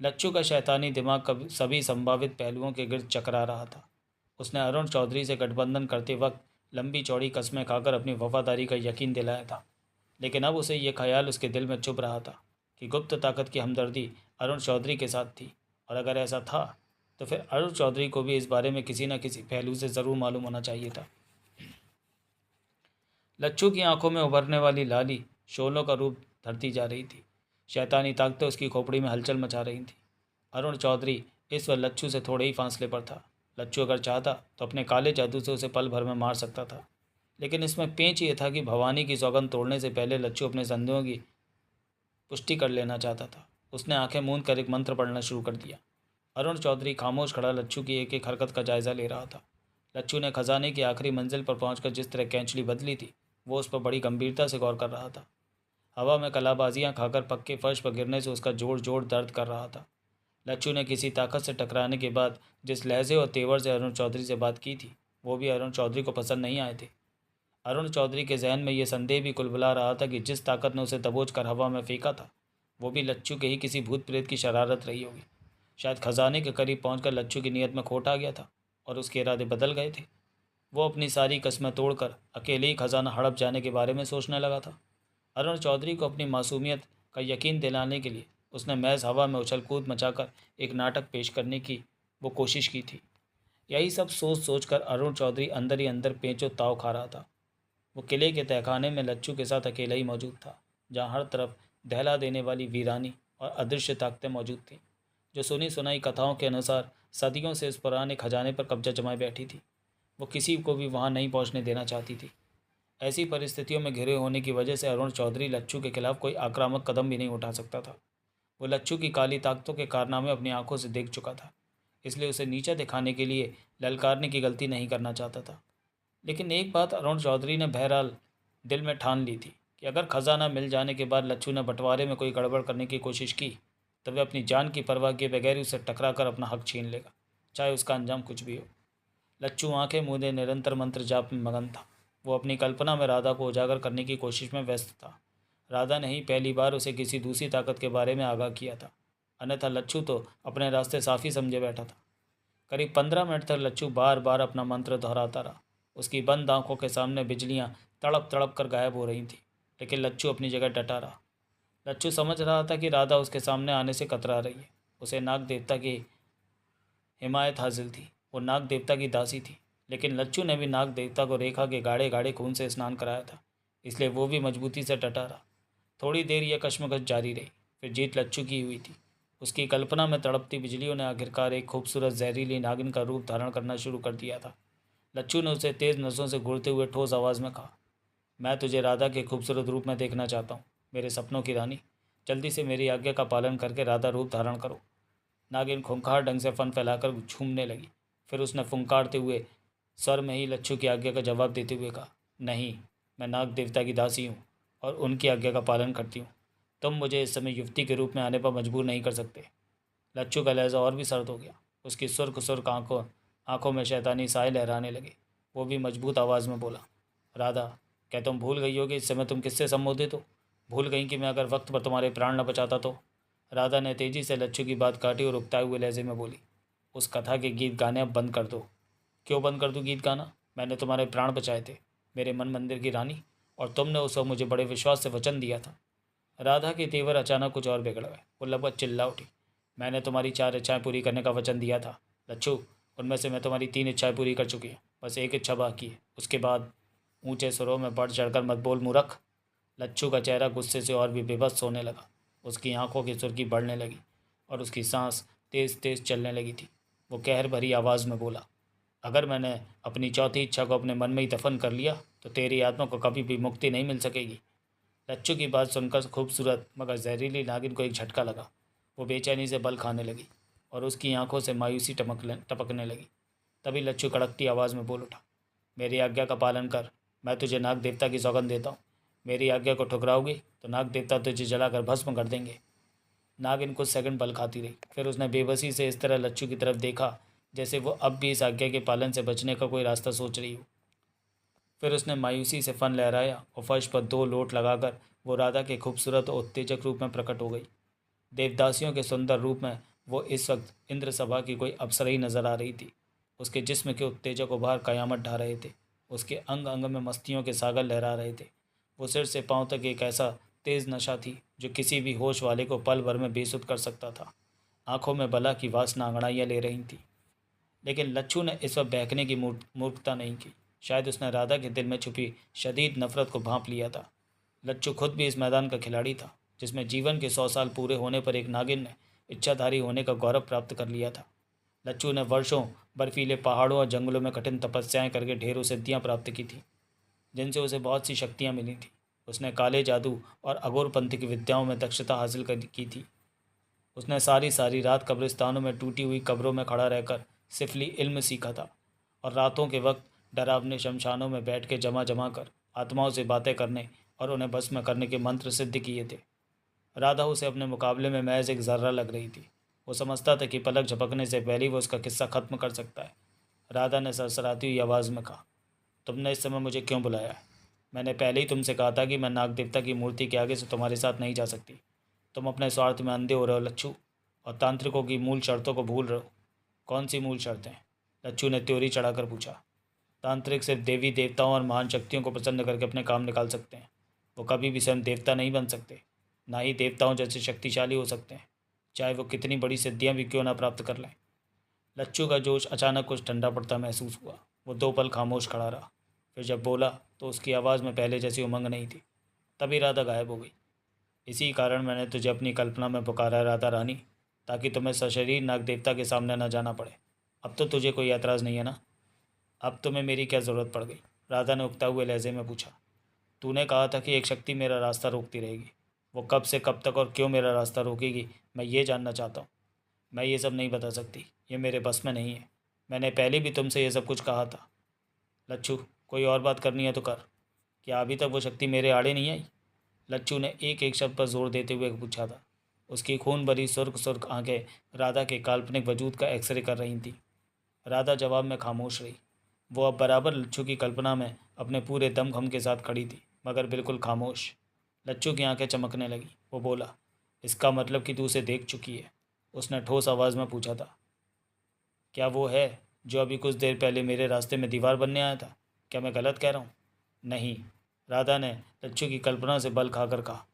लच्छू का शैतानी दिमाग कभी सभी संभावित पहलुओं के गिर्द चकरा रहा था। उसने अरुण चौधरी से गठबंधन करते वक्त लंबी चौड़ी कस्में खाकर अपनी वफादारी का यकीन दिलाया था, लेकिन अब उसे यह ख्याल उसके दिल में चुभ रहा था कि गुप्त ताकत की हमदर्दी अरुण चौधरी के साथ थी, और अगर ऐसा था तो फिर अरुण चौधरी को भी इस बारे में किसी न किसी पहलू से ज़रूर मालूम होना चाहिए था। लच्छू की आंखों में उभरने वाली लाली शोलों का रूप धरती जा रही थी। शैतानी ताकतें उसकी खोपड़ी में हलचल मचा रही थी। अरुण चौधरी इस वक्त लच्छू से थोड़े ही फासले पर था। लच्छू अगर चाहता तो अपने काले जादू से उसे पल भर में मार सकता था, लेकिन इसमें पेंच ये था कि भवानी की सौगंध तोड़ने से पहले लच्छू अपने संदेहों की पुष्टि कर लेना चाहता था। उसने आंखें मूंद कर एक मंत्र पढ़ना शुरू कर दिया। अरुण चौधरी खामोश खड़ा लच्छू की एक एक हरकत का जायजा ले रहा था। लच्छू ने खजाने की आखिरी मंजिल पर पहुंचकर जिस तरह कैंचली बदली थी, वो उस पर बड़ी गंभीरता से गौर कर रहा था। हवा में कलाबाजियां खाकर पक्के फर्श पर गिरने से उसका जोड़ जोड़ दर्द कर रहा था। लच्छू ने किसी ताकत से टकराने के बाद जिस लहजे और तेवर से अरुण चौधरी से बात की थी, वो भी अरुण चौधरी को पसंद नहीं आए थे। अरुण चौधरी के जहन में ये संदेह भी कुलबुला रहा था कि जिस ताकत ने उसे दबोच कर हवा में फेंका था, वो भी लच्छू के ही किसी भूत प्रेत की शरारत रही होगी। शायद खजाने के करीब पहुंचकर लच्छू की नीयत में खोट आ गया था और उसके इरादे बदल गए थे। वो अपनी सारी कस्में तोड़कर अकेले ही खजाना हड़प जाने के बारे में सोचने लगा था। अरुण चौधरी को अपनी मासूमियत का यकीन दिलाने के लिए उसने महज हवा में उछल कूद मचाकर एक नाटक पेश करने की वो कोशिश की थी। यही सब सोच सोचकर अरुण चौधरी अंदर ही अंदर पेंचो ताव खा रहा था। वो किले के तहखाने में लच्छू के साथ अकेला ही मौजूद था, जहाँ हर तरफ दहला देने वाली वीरानी और अदृश्य ताकतें मौजूद थीं, जो सुनी सुनाई कथाओं के अनुसार सदियों से इस पुराने खजाने पर कब्जा जमाए बैठी थी। वो किसी को भी वहाँ नहीं पहुँचने देना चाहती थी। ऐसी परिस्थितियों में घिरे होने की वजह से अरुण चौधरी लच्छू के खिलाफ कोई आक्रामक कदम भी नहीं उठा सकता था। वो लच्छू की काली ताकतों के कारनामे अपनी आंखों से देख चुका था, इसलिए उसे नीचा दिखाने के लिए ललकारने की गलती नहीं करना चाहता था। लेकिन एक बात अरुण चौधरी ने बहरहाल दिल में ठान ली थी कि अगर खजाना मिल जाने के बाद लच्छू ने बंटवारे में कोई गड़बड़ करने की कोशिश की तो वह अपनी जान की परवाह किए बगैर उसे टकरा कर अपना हक छीन लेगा, चाहे उसका अंजाम कुछ भी हो। लच्छू आंखें मूंदे निरंतर मंत्र जाप में मगन था। वो अपनी कल्पना में राधा को उजागर करने की कोशिश में व्यस्त था। राधा ने ही पहली बार उसे किसी दूसरी ताकत के बारे में आगाह किया था, अन्यथा लच्छू तो अपने रास्ते साफ ही समझे बैठा था। करीब 15 मिनट तक लच्छू बार बार अपना मंत्र दोहराता रहा। उसकी बंद आंखों के सामने बिजलियां तड़प तड़प कर गायब हो रही थीं, लेकिन लच्छू अपनी जगह डटा रहा। लच्छू समझ रहा था कि राधा उसके सामने आने से कतरा रही है। उसे नाग देवता की हिमायत हासिल थी, वो नाग देवता की दासी थी। लेकिन लच्छू ने भी नाग देवता को रेखा के गाढ़े गाढ़े खून से स्नान कराया था, इसलिए वो भी मजबूती से डटा रहा। थोड़ी देर यह कश्मकश जारी रही, फिर जीत लच्छू की हुई थी। उसकी कल्पना में तड़पती बिजलियों ने आखिरकार एक खूबसूरत जहरीली नागिन का रूप धारण करना शुरू कर दिया था। लच्छू ने उसे तेज़ नसों से घूरते हुए ठोस आवाज़ में कहा, मैं तुझे राधा के खूबसूरत रूप में देखना चाहता हूँ, मेरे सपनों की रानी। जल्दी से मेरी आज्ञा का पालन करके राधा रूप धारण करो। नागिन खूंखार ढंग से फन फैलाकर झूमने लगी। फिर उसने फुंकारते हुए स्वर में ही लच्छू की आज्ञा का जवाब देते हुए कहा, नहीं, मैं नाग देवता की दासी हूँ और उनकी आज्ञा का पालन करती हूँ। तुम मुझे इस समय युवती के रूप में आने पर मजबूर नहीं कर सकते। लच्छू का लहजा और भी सर्द हो गया। उसकी सुर्ख सुर्ख आंखों में शैतानी साए लहराने लगे। वो भी मजबूत आवाज़ में बोला, राधा, क्या तुम भूल गई हो कि इस समय तुम किससे संबोधित हो? भूल गई कि मैं अगर वक्त पर तुम्हारे प्राण न बचाता तो? राधा ने तेजी से लच्छू की बात काटी और उकताए हुए लहजे में बोली, उस कथा के गीत गाने अब बंद कर दो। क्यों बंद कर दूँ गीत गाना? मैंने तुम्हारे प्राण बचाए थे, मेरे मन मंदिर की रानी, और तुमने उस वक्त मुझे बड़े विश्वास से वचन दिया था। राधा के तेवर अचानक कुछ और बिगड़ गए। वो लगभग चिल्ला उठी, मैंने तुम्हारी 4 इच्छाएं पूरी करने का वचन दिया था लच्छू। उनमें से मैं तुम्हारी 3 इच्छाएं पूरी कर चुकी हूँ, बस एक इच्छा बाकी है। उसके बाद ऊंचे स्वरों में बढ़ चढ़कर मत बोल मूर्ख। लच्छू का चेहरा गुस्से से और भी बेबस होने लगा। उसकी आंखों की सुर्खी बढ़ने लगी और उसकी सांस तेज़ तेज़ चलने लगी थी। वो कहर भरी आवाज़ में बोला, अगर मैंने अपनी चौथी इच्छा को अपने मन में ही दफन कर लिया तो तेरी आत्मा को कभी भी मुक्ति नहीं मिल सकेगी। लच्छू की बात सुनकर खूबसूरत मगर जहरीली नागिन को एक झटका लगा। वो बेचैनी से बल खाने लगी और उसकी आंखों से मायूसी टपकने लगी। तभी लच्छू कड़कती आवाज़ में बोल उठा, मेरी आज्ञा का पालन कर, मैं तुझे नाग देवता की सौगंध देता हूँ। मेरी आज्ञा को ठुकराओगी तो नाग देवता तुझे जलाकर भस्म कर देंगे। नागिन कुछ सेकंड बल खाती रही, फिर उसने बेबसी से इस तरह लच्छू की तरफ देखा जैसे वो अब भी इस आज्ञा के पालन से बचने का कोई रास्ता सोच रही हो। फिर उसने मायूसी से फन लहराया और फर्श पर 2 लोट लगाकर वो राधा के खूबसूरत और उत्तेजक रूप में प्रकट हो गई। देवदासियों के सुंदर रूप में वो इस वक्त इंद्र सभा की कोई अप्सरा ही नजर आ रही थी। उसके जिस्म के उत्तेजक उभार कयामत ढा रहे थे। उसके अंग अंग में मस्तियों के सागर लहरा रहे थे। वो सिर से पांव तक एक ऐसा तेज नशा थी जो किसी भी होश वाले को पल भर में बेसुध कर सकता था। आंखों में बला की वासना अंगड़ाइयाँ ले रही थी। लेकिन लच्छू ने इस वक्त बहकने की मूर्खता नहीं की। शायद उसने राधा के दिल में छुपी शदीद नफरत को भांप लिया था। लच्छू खुद भी इस मैदान का खिलाड़ी था, जिसमें जीवन के 100 साल पूरे होने पर एक नागिन ने इच्छाधारी होने का गौरव प्राप्त कर लिया था। लच्छू ने वर्षों बर्फीले पहाड़ों और जंगलों में कठिन तपस्याएं करके ढेरों सिद्धियां प्राप्त की थी, जिनसे उसे बहुत सी शक्तियां मिली थी। उसने काले जादू और अघोरपंथी की विद्याओं में दक्षता हासिल की थी। उसने सारी सारी रात कब्रिस्तानों में टूटी हुई कब्रों में खड़ा रहकर सिफली इल्म सीखा था और रातों के वक्त डरावने शमशानों में बैठ के जमा जमा कर आत्माओं से बातें करने और उन्हें भस्म करने के मंत्र सिद्ध किए थे। राधा उसे अपने मुकाबले में महज एक जर्रा लग रही थी। वो समझता था कि पलक झपकने से पहले ही वो उसका किस्सा खत्म कर सकता है। राधा ने सरसराती हुई आवाज़ में कहा, तुमने इस समय मुझे क्यों बुलाया है? मैंने पहले ही तुमसे कहा था कि मैं नाग देवता की मूर्ति के आगे से तुम्हारे साथ नहीं जा सकती। तुम अपने स्वार्थ में अंधे हो रहे हो लच्छू, और तांत्रिकों की मूल शर्तों को भूल रहे हो। कौन सी मूल शर्तें? लच्छू ने त्योरी चढ़ाकर पूछा। तांत्रिक सिर्फ देवी देवताओं और महान शक्तियों को प्रसन्न करके अपने काम निकाल सकते हैं। वो कभी भी स्वयं देवता नहीं बन सकते, ना ही देवताओं जैसे शक्तिशाली हो सकते हैं, चाहे वो कितनी बड़ी सिद्धियां भी क्यों ना प्राप्त कर लें। लच्छू का जोश अचानक कुछ ठंडा पड़ता महसूस हुआ। वो 2 पल खामोश खड़ा रहा। फिर जब बोला तो उसकी आवाज़ में पहले जैसी उमंग नहीं थी। तभी राधा गायब हो गई। इसी कारण मैंने तुझे अपनी कल्पना में पुकारा है राधा रानी, ताकि तुम्हें सशरीर नाग देवता के सामने न जाना पड़े। अब तो तुझे कोई ऐतराज़ नहीं है ना? अब तुम्हें मेरी क्या ज़रूरत पड़ गई? राधा ने उकता हुए लहजे में पूछा। तूने कहा था कि एक शक्ति मेरा रास्ता रोकती रहेगी। वो कब से कब तक और क्यों मेरा रास्ता रोकेगी, मैं ये जानना चाहता हूँ। मैं ये सब नहीं बता सकती, ये मेरे बस में नहीं है। मैंने पहले भी तुमसे ये सब कुछ कहा था। लच्छू, कोई और बात करनी है तो कर। क्या अभी तक वो शक्ति मेरे आड़े नहीं आई? लच्छू ने एक एक शब्द पर जोर देते हुए पूछा था। उसकी खून भरी सुर्ख सुर्ख आंखें राधा के काल्पनिक वजूद का एक्सरे कर रही थीं। राधा जवाब में खामोश रही। वो अब बराबर लच्छू की कल्पना में अपने पूरे दमखम के साथ खड़ी थी, मगर बिल्कुल खामोश। लच्छू की आंखें चमकने लगी। वो बोला, इसका मतलब कि तू उसे देख चुकी है? उसने ठोस आवाज़ में पूछा था। क्या वो है जो अभी कुछ देर पहले मेरे रास्ते में दीवार बनने आया था? क्या मैं गलत कह रहा हूँ? नहीं, राधा ने लच्छू की कल्पना से बल खाकर कहा।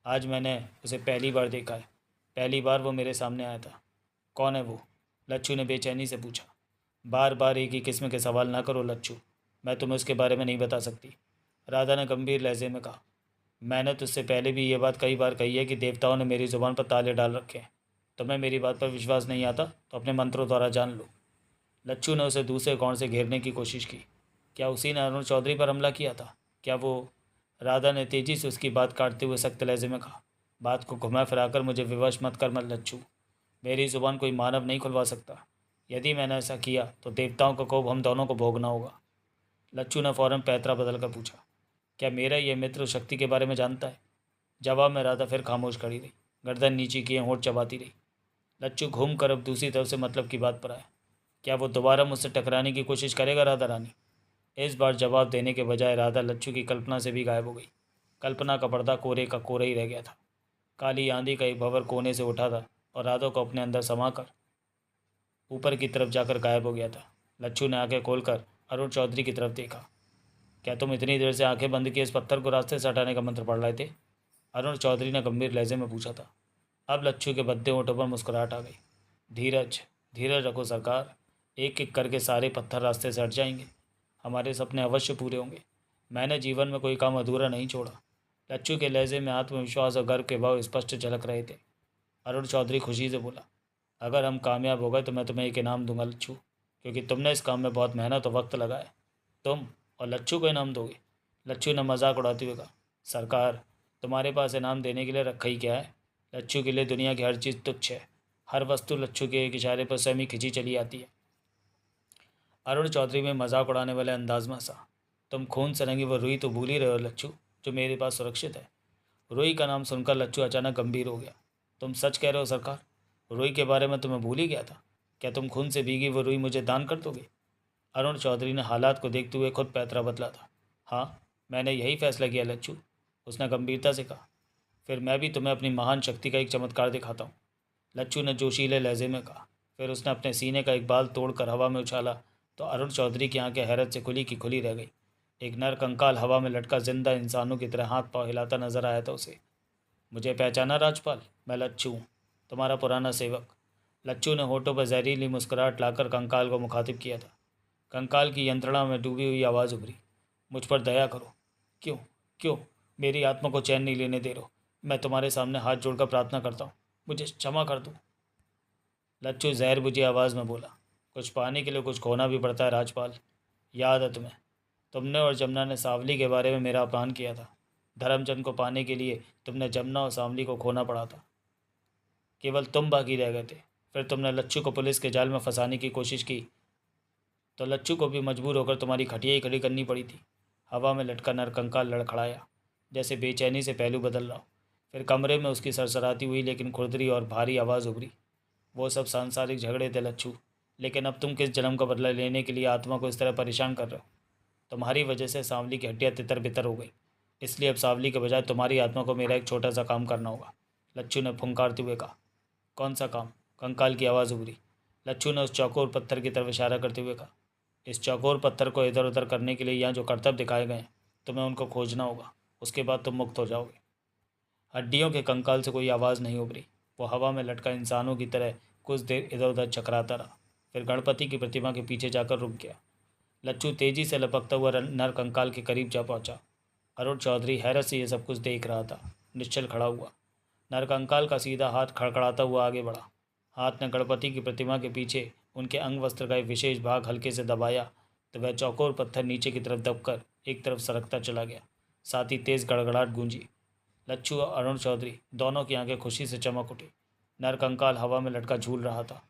आज मैंने उसे पहली बार देखा है। पहली बार वो मेरे सामने आया था। कौन है वो? लच्छू ने बेचैनी से पूछा। बार बार एक ही किस्म के सवाल ना करो लच्छू, मैं तुम्हें उसके बारे में नहीं बता सकती। राधा ने गंभीर लहजे में कहा। मैंने तुझसे पहले भी ये बात कई बार कही है कि देवताओं ने मेरी ज़ुबान पर ताले डाल रखे हैं। तुम्हें मेरी बात पर विश्वास नहीं आता तो अपने मंत्रों द्वारा जान लो। लच्छू ने उसे दूसरे कोण से घेरने की कोशिश की। क्या उसी ने अरुण चौधरी पर हमला किया था? क्या वो? राधा ने तेजी से उसकी बात काटते हुए सख्त लहजे में कहा। बात को घुमा फिराकर मुझे विवश मत कर मत लच्छू। मेरी ज़ुबान कोई मानव नहीं खुलवा सकता। यदि मैंने ऐसा किया तो देवताओं का कोप हम दोनों को भोगना होगा। लच्छू ने फौरन पैतरा बदल कर पूछा। क्या मेरा यह मित्र शक्ति के बारे में जानता है? जवाब में राधा फिर खामोश खड़ी रही, गर्दन नीचे किए होंठ चबाती रही। लच्छू घूम कर अब दूसरी तरफ से मतलब की बात पर आया। क्या वो दोबारा मुझसे टकराने की कोशिश करेगा राधा रानी? इस बार जवाब देने के बजाय राधा लच्छू की कल्पना से भी गायब हो गई। कल्पना का पर्दा कोरे का कोरा ही रह गया था। काली आंधी का एक भंवर कोने से उठा था और राधा को अपने अंदर समाकर ऊपर की तरफ जाकर गायब हो गया था। लच्छू ने आंखें खोलकर अरुण चौधरी की तरफ देखा। क्या तुम इतनी देर से आंखें बंद किए इस पत्थर को रास्ते से हटाने का मंत्र पढ़ रहे थे? अरुण चौधरी ने गंभीर लहजे में पूछा था। अब लच्छू के भद्दे होठों पर मुस्कुराहट आ गई। धीरज, धीरज रखो सरकार। एक एक करके सारे पत्थर रास्ते से हट जाएंगे। हमारे सपने अवश्य पूरे होंगे। मैंने जीवन में कोई काम अधूरा नहीं छोड़ा। लच्छू के लहजे में आत्मविश्वास और गर्व के भाव स्पष्ट झलक रहे थे। अरुण चौधरी खुशी से बोला, अगर हम कामयाब हो गए तो मैं तुम्हें एक इनाम दूंगा लच्छू, क्योंकि तुमने इस काम में बहुत मेहनत और वक्त लगाया। तुम और लच्छू को इनाम दोगे? लच्छू ने मजाक उड़ाते हुए कहा। सरकार, तुम्हारे पास इनाम देने के लिए रखा ही क्या है? लच्छू के लिए दुनिया की हर चीज़ तुच्छ है। हर वस्तु लच्छू के एक इशारे पर स्वयं ही खिंची चली आती है। अरुण चौधरी में मजाक उड़ाने वाले अंदाज में हंसा। तुम खून से रंगी वो रुई तो भूल ही रहे हो लच्छू, जो मेरे पास सुरक्षित है। रुई का नाम सुनकर लच्छू अचानक गंभीर हो गया। तुम सच कह रहे हो सरकार? रुई के बारे में तुम्हें भूल ही गया था। क्या तुम खून से भीगी वो रुई मुझे दान कर दोगे? अरुण चौधरी ने हालात को देखते हुए खुद पैतरा बदला था। हाँ, मैंने यही फैसला किया लच्छू, उसने गंभीरता से कहा। फिर मैं भी तुम्हें अपनी महान शक्ति का एक चमत्कार दिखाता हूँ, लच्छू ने जोशीले लहजे में कहा। फिर उसने अपने सीने का एक बाल तोड़कर हवा में उछाला तो अरुण चौधरी की आंखें हैरत से खुली की खुली रह गई। एक नर कंकाल हवा में लटका जिंदा इंसानों की तरह हाथ पांव हिलाता नजर आया था उसे। मुझे पहचाना राजपाल? मैं लच्छू हूँ, तुम्हारा पुराना सेवक। लच्छू ने होठों पर जहरीली मुस्कुराहट लाकर कंकाल को मुखातिब किया था। कंकाल की यंत्रणा में डूबी हुई आवाज़ उभरी। मुझ पर दया करो। क्यों? क्यों मेरी आत्मा को चैन नहीं लेने दे रहे? मैं तुम्हारे सामने हाथ जोड़कर प्रार्थना करता हूँ, मुझे क्षमा कर दो। लच्छू जहर बुझी आवाज़ में बोला। कुछ पाने के लिए कुछ खोना भी पड़ता है राजपाल। याद है तुम्हें? तुमने और जमुना ने सांवली के बारे में मेरा अपमान किया था। धर्मचंद को पाने के लिए तुमने जमुना और सांवली को खोना पड़ा था। केवल तुम बाकी रह गए थे। फिर तुमने लच्छू को पुलिस के जाल में फंसाने की कोशिश की तो लच्छू को भी मजबूर होकर तुम्हारी खटिया ही खड़ी करनी पड़ी थी। हवा में लटका नरकंकाल लड़खड़ाया, जैसे बेचैनी से पहलू बदल रहा हो। फिर कमरे में उसकी सरसराती हुई लेकिन खुरदरी और भारी आवाज़ उभरी। वो सब सांसारिक झगड़े थे लच्छू, लेकिन अब तुम किस जन्म का बदला लेने के लिए आत्मा को इस तरह परेशान कर रहे हो? तुम्हारी वजह से सांवली की हड्डियाँ तितर बितर हो गई, इसलिए अब सांवली के बजाय तुम्हारी आत्मा को मेरा एक छोटा सा काम करना होगा, लच्छू ने फुंकारते हुए कहा। कौन सा काम? कंकाल की आवाज़ उभरी। लच्छू ने उस चौकोर पत्थर की तरफ इशारा करते हुए कहा, इस चौकोर पत्थर को इधर उधर करने के लिए यहाँ जो करतब दिखाए गए हैं तुम्हें उनको खोजना होगा, उसके बाद तुम मुक्त हो जाओगे। हड्डियों के कंकाल से कोई आवाज़ नहीं उभरी। वो हवा में लटका इंसानों की तरह कुछ देर इधर उधर चकराता रहा, फिर गणपति की प्रतिमा के पीछे जाकर रुक गया। लच्छू तेजी से लपकता हुआ नर कंकाल के करीब जा पहुंचा। अरुण चौधरी हैरत से यह सब कुछ देख रहा था। निश्चल खड़ा हुआ। नर कंकाल का सीधा हाथ खड़खड़ाता हुआ आगे बढ़ा। हाथ ने गणपति की प्रतिमा के पीछे उनके अंग वस्त्र का एक विशेष भाग हल्के से दबाया तो वह चौकोर पत्थर नीचे की तरफ दबकर एक तरफ सरकता चला गया। साथ ही तेज गड़गड़ाहट गूंजी। लच्छू और अरुण चौधरी दोनों की आंखें खुशी से चमक उठी। नर कंकाल हवा में लटका झूल रहा था।